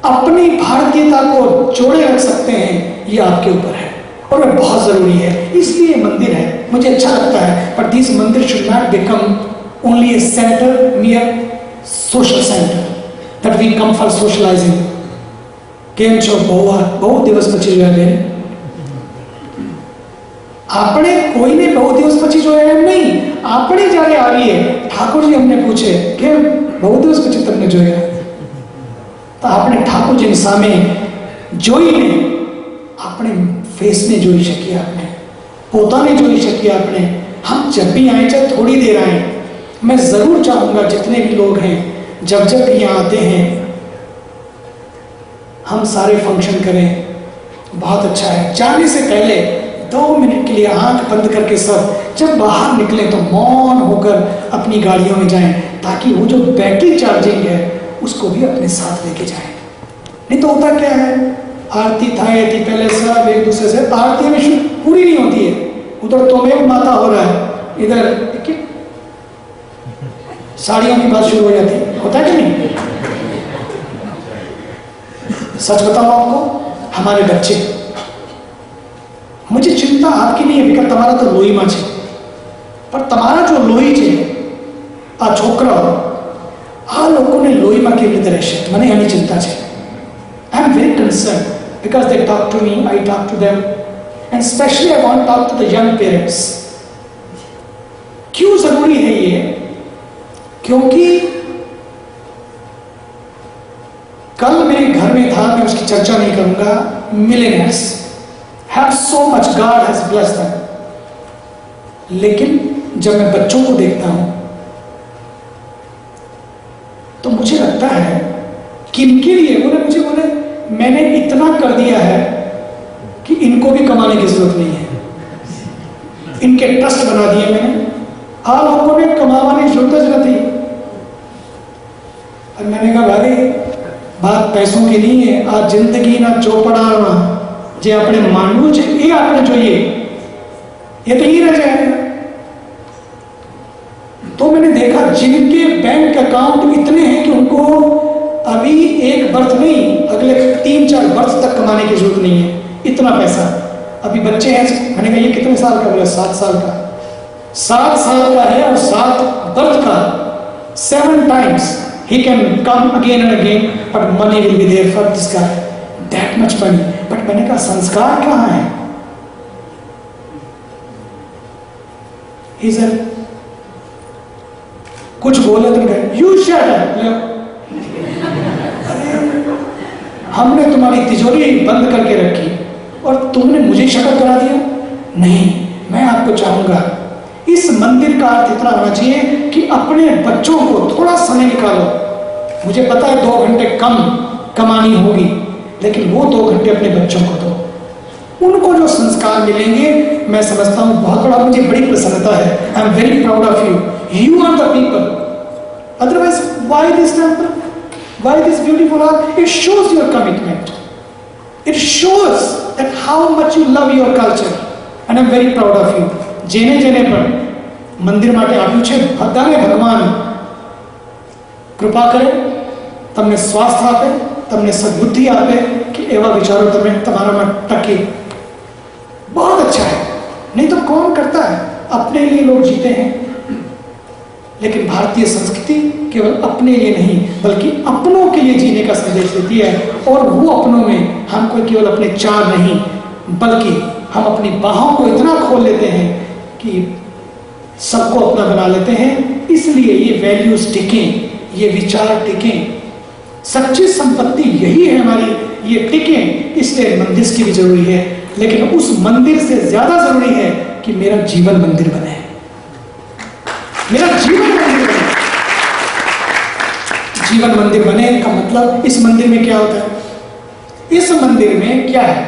अपनी भारतीयता को जोड़े रख सकते हैं, ये आपके ऊपर है और बहुत जरूरी है। इसलिए मंदिर है, मुझे अच्छा लगता है, बट दिस मंदिर should not become only A centre, mere social center that we come for socializing. કેમ છો બહુ દિવસ પછી જોયા બેન? આપણે કોઈને બહુ દિવસ પછી જોયા એમ નહીં. આપણે જ્યારે આવીએ ઠાકોરજી અમને પૂછે કેમ બહુ દિવસ પછી તમને જોયા, તો આપણે ઠાકોરજીની સામે જોઈને આપણે फेसने जोई शकिए, आपने पोताने जोई शकिए. आपने हम जब भी आए, चाहे थोड़ी देर आए, मैं ज़रूर चाहूँगा जितने भी लोग हैं जब जब यहाँ आते हैं हम सारे फंक्शन करें. बहुत अच्छा है. जाने से पहले 2 मिनट के लिए आंख बंद करके सब जब बाहर निकलें तो मौन होकर अपनी गाड़ियों में जाएं, ताकि वो जो बैटरी चार्जिंग है उसको भी अपने साथ लेके जाएं. नहीं तो होता क्या है, आरती थाए थी पहले सब एक दूसरे से, आरती में पूरी नहीं होती है. उधर तो में माता हो रहा है, इधर साड़ियों की बात शुरू हो जाती है. होता है कि नहीं? सच बताऊं आपको, हमारे बच्चे, मुझे चिंता आपकी नहीं है, बिकॉज તમારા તો લોહીમાં છે, પણ તમારા જો લોહી છે આ છોકરાઓ, આ લોકોને લોહીમાં કેવી રીતે રહેશે, મને એની ચિંતા છે. I am very concerned because they talk to me, I talk to them, and especially I want to talk to the young parents. क्यों जरूरी है ये? क्योंकि कल मेरे घर में था, मैं उसकी चर्चा नहीं करूंगा. Millionaires have so much, God has blessed them. लेकिन जब मैं बच्चों को देखता हूं तो मुझे लगता है कि इनके लिए मुझे बोले मैंने इतना कर दिया है कि इनको भी कमाने की जरूरत नहीं है. इनके ट्रस्ट बना दिए मैंने, आप लोगों ने कमाने की जरूरत नहीं. और मैंने कहा भाई बात पैसों की नहीं है, आज जिंदगी ना चौपड़ा जे अपने मानવું છે એ આપણે જોઈએ, ये तो ही रह जाएगा. तो मैंने देखा जिनके बैंक अकाउंट इतने हैं कि उनको अभी एक बर्थ नहीं, अगले 3-4 बर्थ तक कमाने की जरूरत नहीं है, इतना पैसा. अभी बच्चे हैं, मैंने कहा ये कितने साल का बोला? 7 साल का. 7 साल का है और 7 बर्थ का, 7 times he can come again and again, but money will be there for this guy, that much money. But मैंने कहा संस्कार कहाँ है? He said कुछ बोले तो कहे you shut up. हमने तुम्हारी तिजोरी बंद करके रखी और तुमने मुझे शटअप करा दिया. नहीं, मैं आपको चाहूंगा, इस मंदिर का अर्थ इतना होना चाहिए कि अपने बच्चों को थोड़ा समय निकालो. मुझे पता है 2 घंटे कम कमानी होगी, लेकिन वो 2 घंटे अपने बच्चों को दो. उनको जो संस्कार मिलेंगे, मैं समझता हूँ बहुत बड़ा, मुझे बड़ी प्रसन्नता है. I am very proud of you. You are the people. Otherwise why this temple? Why this beautiful art? It shows your commitment. It shows that how much you love your culture, and I'm very proud of you. જેને જેને પણ મંદિર માટે આપ્યું છે, બધાને ભગવાન કૃપા કરે, તમને સ્વાસ્થ્ય આપે, તમને સદબુદ્ધિ આપે કે એવા વિચારો તમે તમારામાં ટકે. बहुत अच्छा है. नहीं तो कौन करता है? अपने लिए लोग जीते हैं. लेकिन भारतीय संस्कृति केवल अपने लिए नहीं बल्कि अपनों के लिए जीने का संदेश देती है. और वो अपनों में हम कोई केवल अपने चार नहीं, बल्कि हम अपनी बाहों को इतना खोल लेते हैं कि सबको अपना बना लेते हैं. इसलिए ये वैल्यूज टिकें, ये विचार टिकें. सच्ची संपत्ति यही है हमारी, ये टिकें. इसलिए मंदिर की भी जरूरी है, लेकिन उस मंदिर से ज्यादा जरूरी है कि मेरा जीवन मंदिर बने. मेरा जीवन मंदिर बने. जीवन मंदिर बने का मतलब इस मंदिर में क्या होता है? इस मंदिर में क्या है?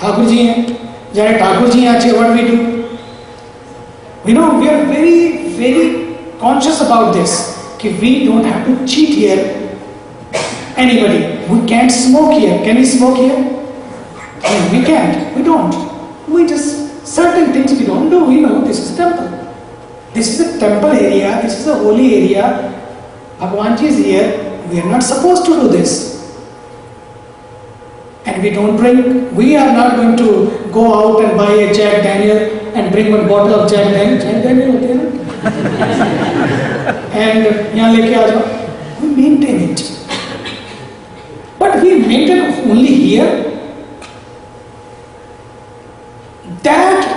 ठाकुर जी हैं. जયારે ठाकुर जी यहाँ what we do, we know we are very very conscious about this कि we don't have to cheat here anybody. We can't smoke here. Can we smoke here? We can't. We don't. We just certain things we don't do. We know this is temple. This is a temple area. This is a holy area. Bhagwan Ji is here. We are not supposed to do this. And we don't drink. We are not going to go out and buy a Jack Daniel and bring one bottle of Jack Daniel. Jack Daniel होते हैं ना? And यहाँ लेके आ जाओ. We maintain it. but we maintain only here. That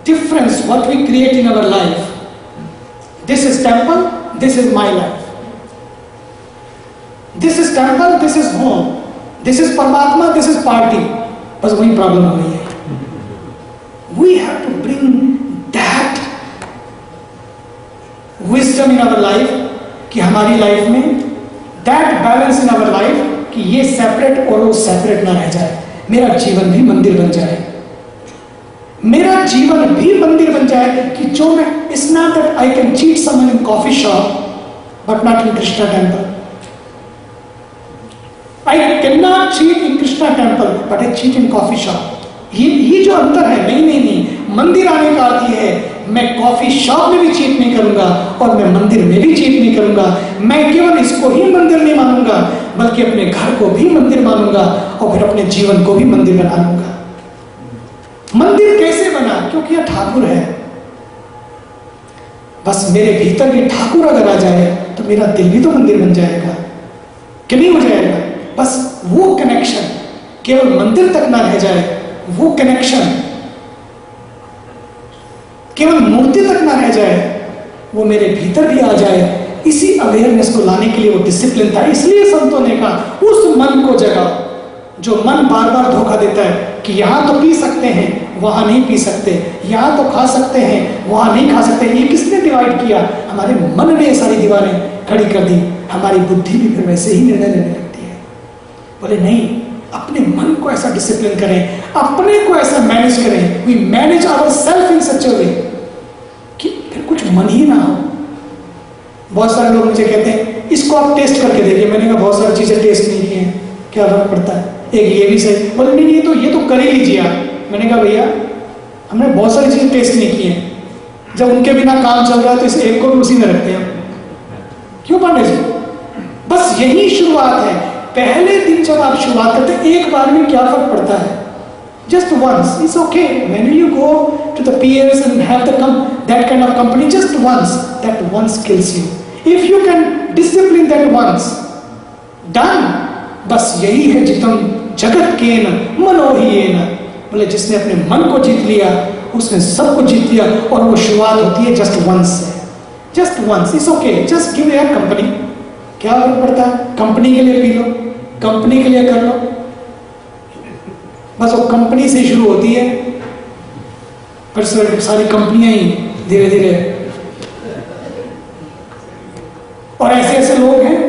difference what we create in our life, this is temple, this is my life, this is temple, this is home, this is Paramatma, this is party. बस वही problem हो गई है. We have to bring that wisdom in our life कि हमारी life में that balance in our life कि ये सेपरेट और वो सेपरेट ना रह जाए. मेरा जीवन भी मंदिर बन जाए, मेरा जीवन भी मंदिर बन जाए कि जो मैं, it's not that I can cheat someone in coffee shop but not in Krishna temple. I cannot cheat in Krishna temple but I cheat in coffee shop. ये जो अंतर है, नहीं, मंदिर आने का अर्थ ये है मैं कॉफी शॉप में भी चीट नहीं करूंगा और मैं मंदिर में भी चीट नहीं करूंगा. मैं केवल इसको ही मंदिर नहीं मानूंगा बल्कि अपने घर को भी मंदिर मानूंगा और फिर अपने जीवन को भी मंदिर बना लूंगा. मंदिर कैसे बना? क्योंकि यह ठाकुर है. बस मेरे भीतर भी ठाकुर अगर आ जाए तो मेरा दिल भी तो मंदिर बन जाएगा कि नहीं हो जाएगा? बस वो कनेक्शन केवल मंदिर तक ना रह जाए, वो कनेक्शन केवल मूर्ति तक ना रह जाए, वो मेरे भीतर भी आ जाए. इसी अवेयरनेस को लाने के लिए वो डिसिप्लिन था. इसलिए संतों ने कहा उस मन को जगाओ जो मन बार बार धोखा देता है कि यहां तो पी सकते हैं वहां नहीं पी सकते, यहां तो खा सकते हैं वहां नहीं खा सकते. ये किसने डिवाइड किया? हमारे मन ने सारी दीवारें खड़ी कर दी. हमारी बुद्धि भी फिर वैसे ही निर्णय लेने लगती है. बोले नहीं, अपने मन को ऐसा डिसिप्लिन करें, अपने को ऐसा मैनेज करें. We manage our self in such a way कि फिर कुछ मन ही ना हो. बहुत सारे लोग मुझे कहते हैं इसको आप टेस्ट करके देखिए. मैंने कहा बहुत सारी चीजें टेस्ट नहीं की हैं, क्या फर्क पड़ता है? एक ये भी सही. बोले नहीं ये तो कर ही लीजिए आप. मैंने कहा भैया हमने बहुत सारी चीजें टेस्ट नहीं की हैं. जब उनके बिना काम चल रहा है तो इस एक को भी उसी में रखते हैं. क्यों पांडे जी? बस यही शुरुआत है. पहले दिन जब आप शुरुआत करते हैं एक बार में क्या फर्क पड़ता है? Just once, it's okay. When you go to the peers and have that kind of company, just once, that once kills you. If you can discipline that once, done. बस यही है जितम जगत के न मनोहियेन. बोले जिसने अपने मन को जीत लिया उसने सब कुछ जीत लिया. और वो शुरुआत होती है जस्ट वंस से. Just once, it's okay. Just give your company. क्या फर्क पड़ता है? कंपनी के लिए पी लो, कंपनी के लिए कर लो. बस वो कंपनी से शुरू होती है पर सारी कंपनियां ही धीरे धीरे. और ऐसे लोग हैं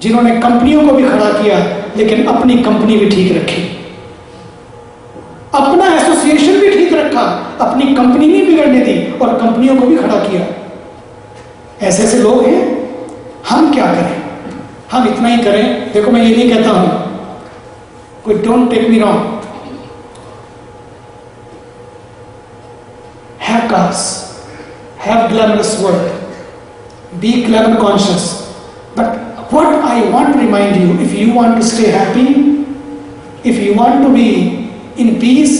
जिन्होंने कंपनियों को भी खड़ा किया लेकिन अपनी कंपनी भी ठीक रखी, अपना एसोसिएशन भी ठीक रखा, अपनी कंपनी नहीं बिगड़ने दी और कंपनियों को भी खड़ा किया. ऐसे लोग हैं. हम क्या करें? हम इतना ही करें. देखो मैं ये नहीं कहता हूं, कोई don't take me wrong, have cars, have glamorous world, be glamour conscious. But what I want to remind you, if you want to stay happy, if you want to be in peace,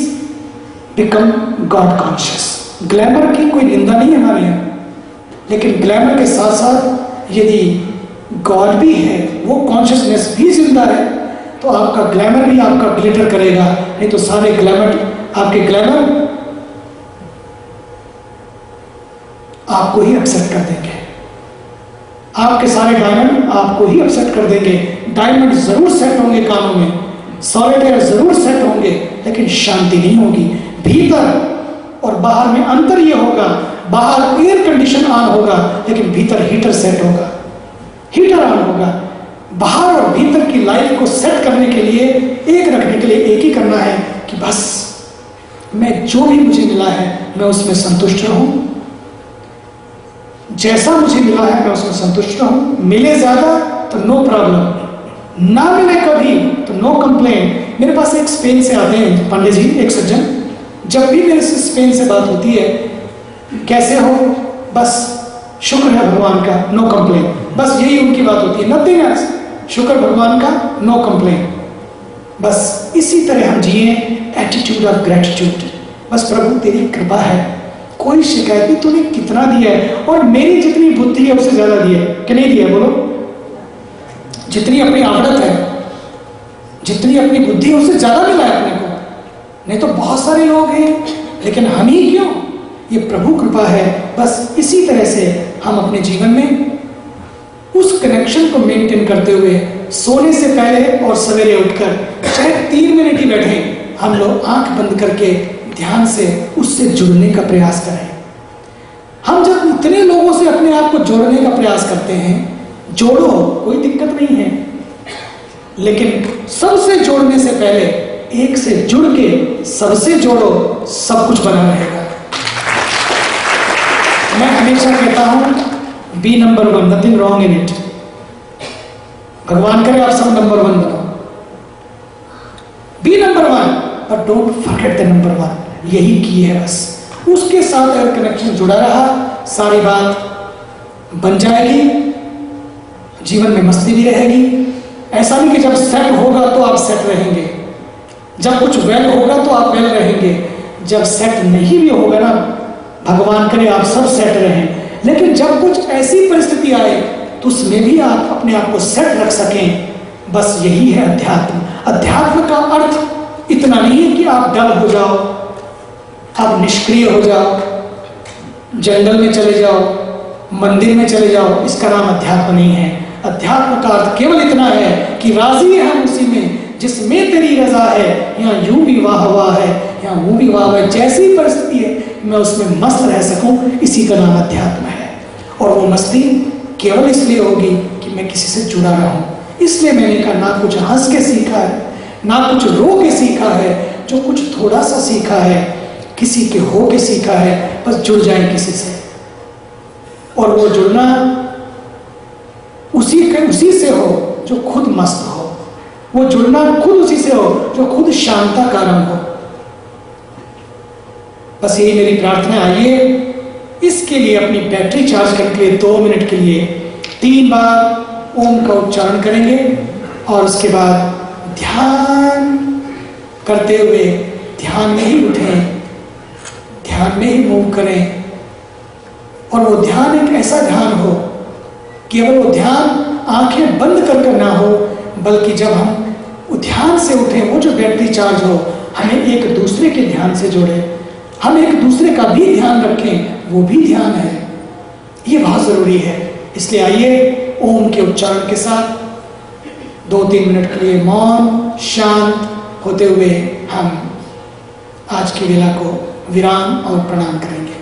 become God conscious. Glamour की कोई निंदा नहीं है हमारे यहाँ, लेकिन glamour के साथ साथ यदि गॉड भी है, वो कॉन्शियसनेस भी जिंदा है, तो आपका ग्लैमर भी आपका ग्लिटर करेगा. नहीं तो सारे ग्लैमर आपके ग्लैमर आपको ही अपसेट कर देंगे. आपके सारे डायमंड आपको ही अपसेट कर देंगे. डायमंड जरूर सेट होंगे कानों में, सॉलिटेयर जरूर सेट होंगे, लेकिन शांति नहीं होगी. भीतर और बाहर में अंतर ये होगा, बाहर एयर कंडीशन ऑन होगा लेकिन भीतर हीटर सेट होगा, हीटर ऑन होगा. बाहर और भीतर की लाइफ को सेट करने के लिए, एक रखने के लिए एक ही करना है कि बस मैं जो भी मुझे मिला है मैं उसमें संतुष्ट रहूं. जैसा मुझे मिला है मैं उसमें संतुष्ट रहूं. मिले ज्यादा तो नो प्रॉब्लम, ना मिले कभी तो नो कंप्लेन. मेरे पास एक स्पेन से आते हैं पांडे जी, एक सज्जन. जब भी मेरे से स्पेन से बात होती है, कैसे हो, बस शुक्र है भगवान का, नो कंप्लेन. बस यही उनकी बात होती है, नथिंग एल्स. शुक्र भगवान का, नो कंप्लेन. बस इसी तरह हम जिए, एटीट्यूड ऑफ ग्रेटिट्यूड. बस प्रभु तेरी कृपा है, कोई शिकायत नहीं, तूने कितना दिया है और मेरी जितनी बुद्धि है उससे ज्यादा दिया है कि नहीं दिया? बोलो. जितनी अपनी आवड़त है जितनी अपनी बुद्धि है उससे ज्यादा मिला है अपने को। नहीं तो बहुत सारे लोग हैं, लेकिन हम ही क्यों? ये प्रभु कृपा है। बस इसी तरह से हम अपने जीवन में उस कनेक्शन को मेंटेन करते हुए सोने से पहले और सवेरे उठकर चाहे 3 मिनट ही बैठे, हम लोग आंख बंद करके ध्यान से उससे जुड़ने का प्रयास करें। हम जब इतने लोगों से अपने आप को जोड़ने का प्रयास करते हैं, जोड़ो, कोई दिक्कत नहीं है, लेकिन सबसे जोड़ने से पहले एक से जुड़ के सबसे जोड़ो, सब कुछ बना रहेगा। मैं हमेशा कहता हूं be number 1, nothing wrong in it. भगवान करे आप सब नंबर 1 बनो, be number 1, but don't forget the number 1। यही की है बस। उसके साथ अगर कनेक्शन जुड़ा रहा, सारी बात बन जाएगी, जीवन में मस्ती भी रहेगी। ऐसा नहीं कि जब सेट होगा तो आप सेट रहेंगे, जब कुछ वेल होगा तो आप वेल रहेंगे। जब सेट नहीं भी होगा ना, भगवान करे आप सब सेट रहें, लेकिन जब कुछ ऐसी परिस्थिति आए तो उसमें भी आप अपने आप को सेट रख सकें। बस यही है अध्यात्म। अध्यात्म का अर्थ इतना नहीं है कि आप डल हो जाओ, आप निष्क्रिय हो जाओ, जंगल में चले जाओ, मंदिर में चले जाओ, इसका नाम अध्यात्म नहीं है। अध्यात्म का अर्थ केवल इतना है कि राजी है हम उसी में जिसमें तेरी रजा है। यहाँ यूं भी वाह वाह है, यहाँ वो भी वाह है, जैसी परिस्थिति है मैं उसमें मस्त रह सकूं, इसी का नाम अध्यात्म है। और वो मस्ती केवल इसलिए होगी कि मैं किसी से जुड़ा रहा हूं। इसलिए मैंने कहा ना कुछ हंस के सीखा है, ना कुछ रो के सीखा है, जो कुछ थोड़ा सा सीखा है किसी के हो के सीखा है। बस जुड़ जाए किसी से, और वो जुड़ना उसी से हो जो खुद मस्त हो, वो जुड़ना खुद उसी से हो जो खुद शांता कारण हो। बस यही मेरी प्रार्थना। आइए इसके लिए अपनी बैटरी चार्ज करने के लिए 2 मिनट के लिए 3 बार ओम का उच्चारण करेंगे, और उसके बाद ध्यान करते हुए ध्यान में ही उठें, ध्यान में ही मूव करें। और वो ध्यान एक ऐसा ध्यान हो, केवल वो ध्यान आंखें बंद करके ना हो, बल्कि जब हम ध्यान से उठें, वो जो बैटरी चार्ज हो, हमें एक दूसरे के ध्यान से जोड़े, हम एक दूसरे का भी ध्यान रखें, वो भी ध्यान है। ये बहुत जरूरी है। इसलिए आइए ओम के उच्चारण के साथ 2-3 मिनट के लिए मौन शांत होते हुए हम आज की वेला को विराम और प्रणाम करेंगे।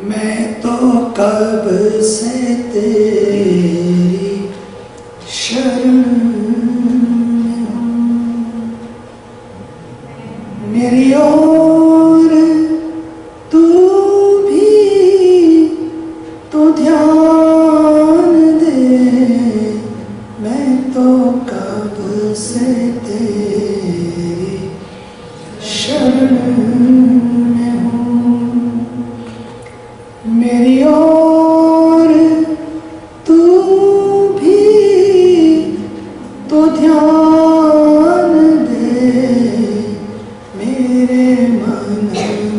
मैं तो कब से तेरी शरण में हूँ, मेरी ओर तू भी तो ध्यान दे। मैं तो कब से तेरी शरण में हूँ, मेरी ओर तू भी तो ध्यान दे। मेरे मन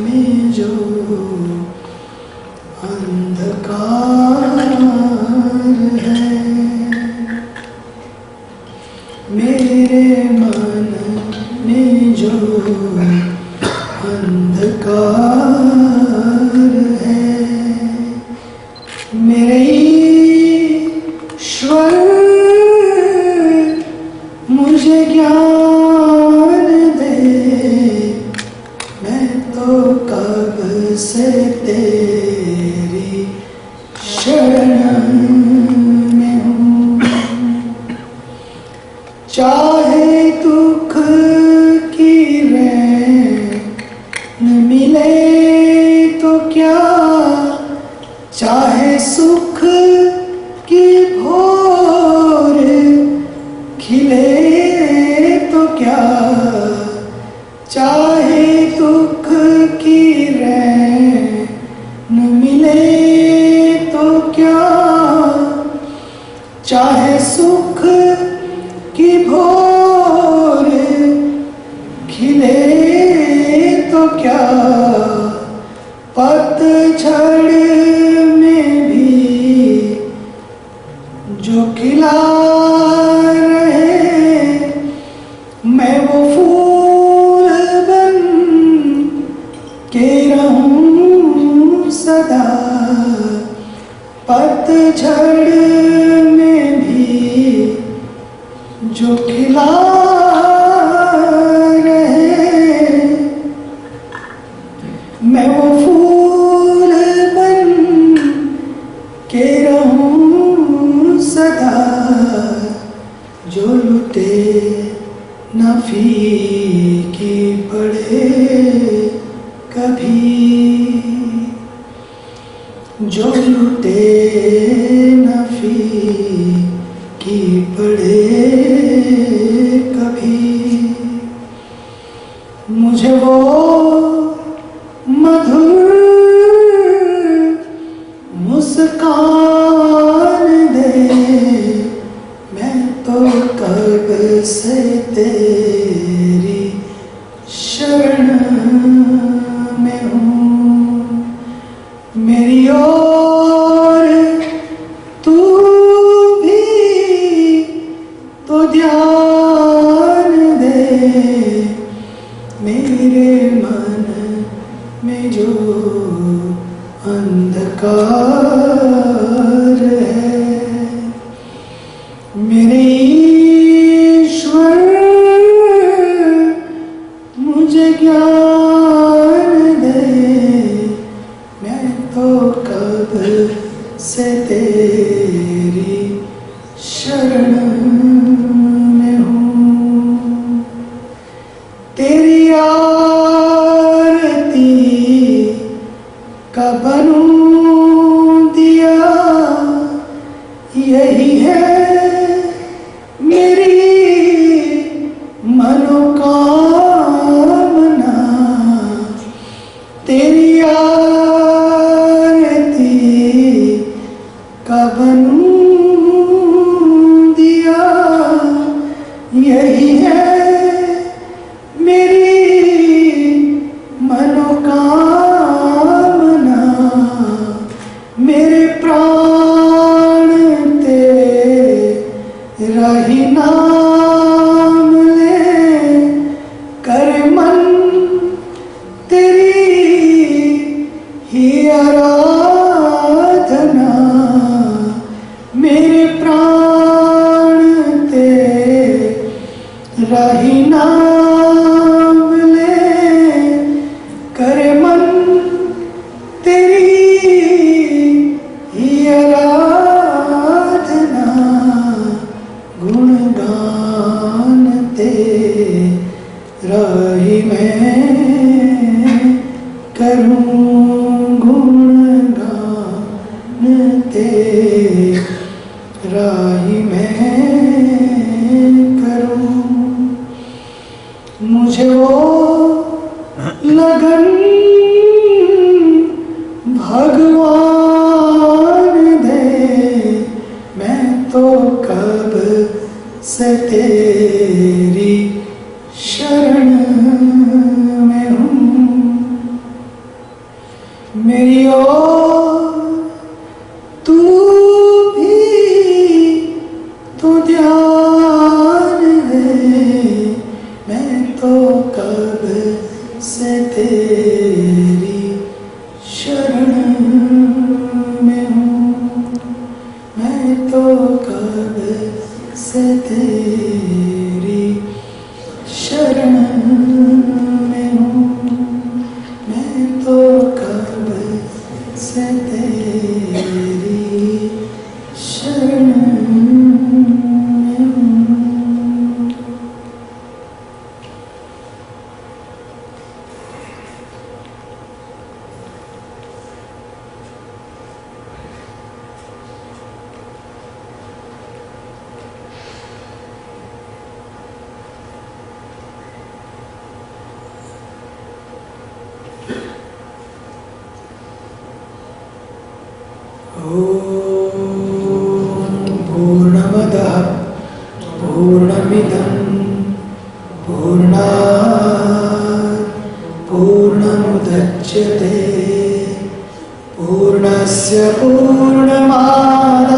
में जो अंधकार है, मेरे मन में जो अंधकार है, मेरे ईश्वर मुझे ज्ञान दे। मैं तो कब से तेरी शरण में हूँ, चाहे दुख की रैन मिले तो क्या, चाहे सुख की भोर खिले तो क्या, चाहे दुख की रैन मिले तो क्या, चाहे सुख की भोर खिले तो क्या, पतझड़ में भी जो खिला रहे, मैं वो फूल बन के रहूं सदा। पतझड़ में भी जो खिला रहे, मैं वो फूल बन के रहूं सदा। जो लुटे न फीकी पड़े कभी, जो लुटे न फीकी पड़े कभी, मुझे वो मधुर मुस्कान दे। मैं तो कब से तेरी शरण में हूँ, मेरी ओर तू भी तो ध्यान दे। मेरे मन में जो अंधकार है, मेरे ईश्वर मुझे ज्ञान दे। मैं तो कब से तेरी शरण में हूँ, तेरी आरती का बनूं यही है मेरी मनोकामना, तेरी आरती का बनूं दिया। यही है मेरी मनोकामना, मेरे प्राण तेरा ही नाम ले, करे मन तेरी ही आराधना। मेरे प्राण तेरा ही नाम ले, करे मन तेरी ही आराधना। गुणगान तेरा ही मैं करूं, गुणगान तेरा ही मैं करूं। मुझे वो लगन भगवान दे, मैं तो कब से तेरी शरण में हूँ। मेरी ओर तू भी तो ध्यान दे, मैं तो कब से तेरी शरण में हूँ। मैं तो कब से तेरी शरण में हूँ। मैं तो कब से तेरी शरण में हूँ। पूर्णमदः पूर्णमिदं पूर्णात् पूर्णमुदच्यते, पूर्णस्य पूर्णमादाय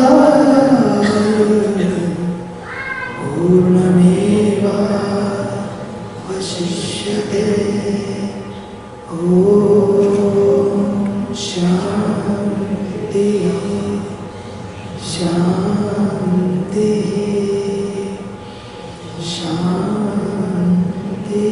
पूर्णमेवावशिष्यते। ॐ शान्ति शान्ति शान्ति।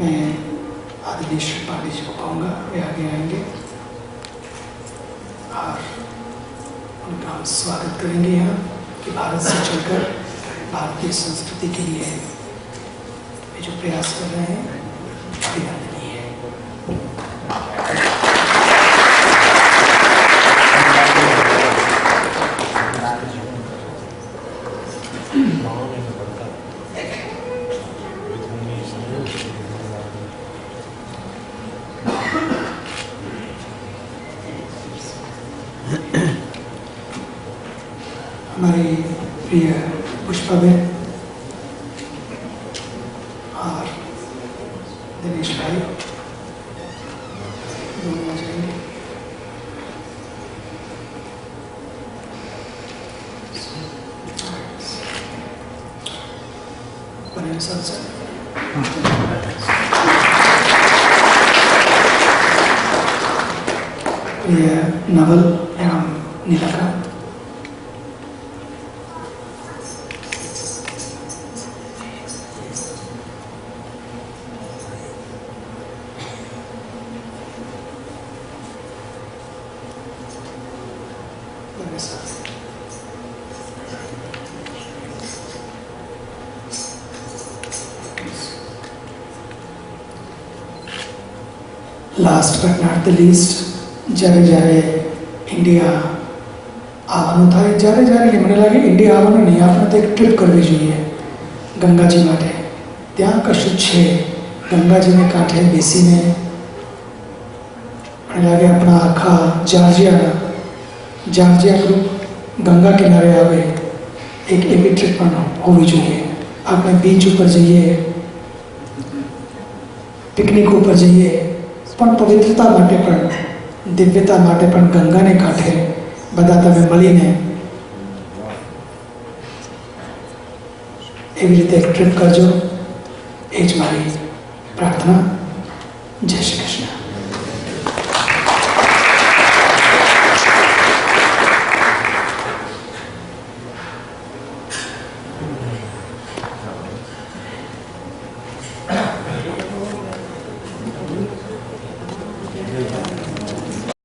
मैं आदरणीय श्री पांडे जी को कहूँगा, वे आगे आएंगे और उनका हम स्वागत करेंगे यहाँ कि भारत से चलकर भारतीय संस्कृति के लिए वे जो प्रयास कर रहे हैं अभिनंदनीय है। हमारी प्रिय पुष्पाबेन और दिनेश भाई दोनों आ जाएंगे। बने सर प्रिय नवल एवं नीलकांत, આપની સાથે. Last but not the least, જ્યારે ઇન્ડિયા આવવાનું થાય, જ્યારે મને લાગે ઇન્ડિયા આવવાનું નહીં, આપણે તો એક ટ્રીપ કરવી જોઈએ ગંગાજી માટે. ત્યાં કશું છે, ગંગાજીને કાંઠે બેસીને મને લાગે આપણા આખા જાર્જિયા ગ્રુપ ગંગા કિનારે આવે, એક એવી ટ્રીપ પણ હોવી જોઈએ. આપણે બીચ ઉપર જઈએ, પિકનિક ઉપર જઈએ, પણ પવિત્રતા માટે પણ, દિવ્યતા માટે પણ ગંગાને કાંઠે બધા તમે મળીને એવી રીતે એક ટ્રીપ કરજો. એ જ મારી પ્રાર્થના. જય શ્રી કૃષ્ણ.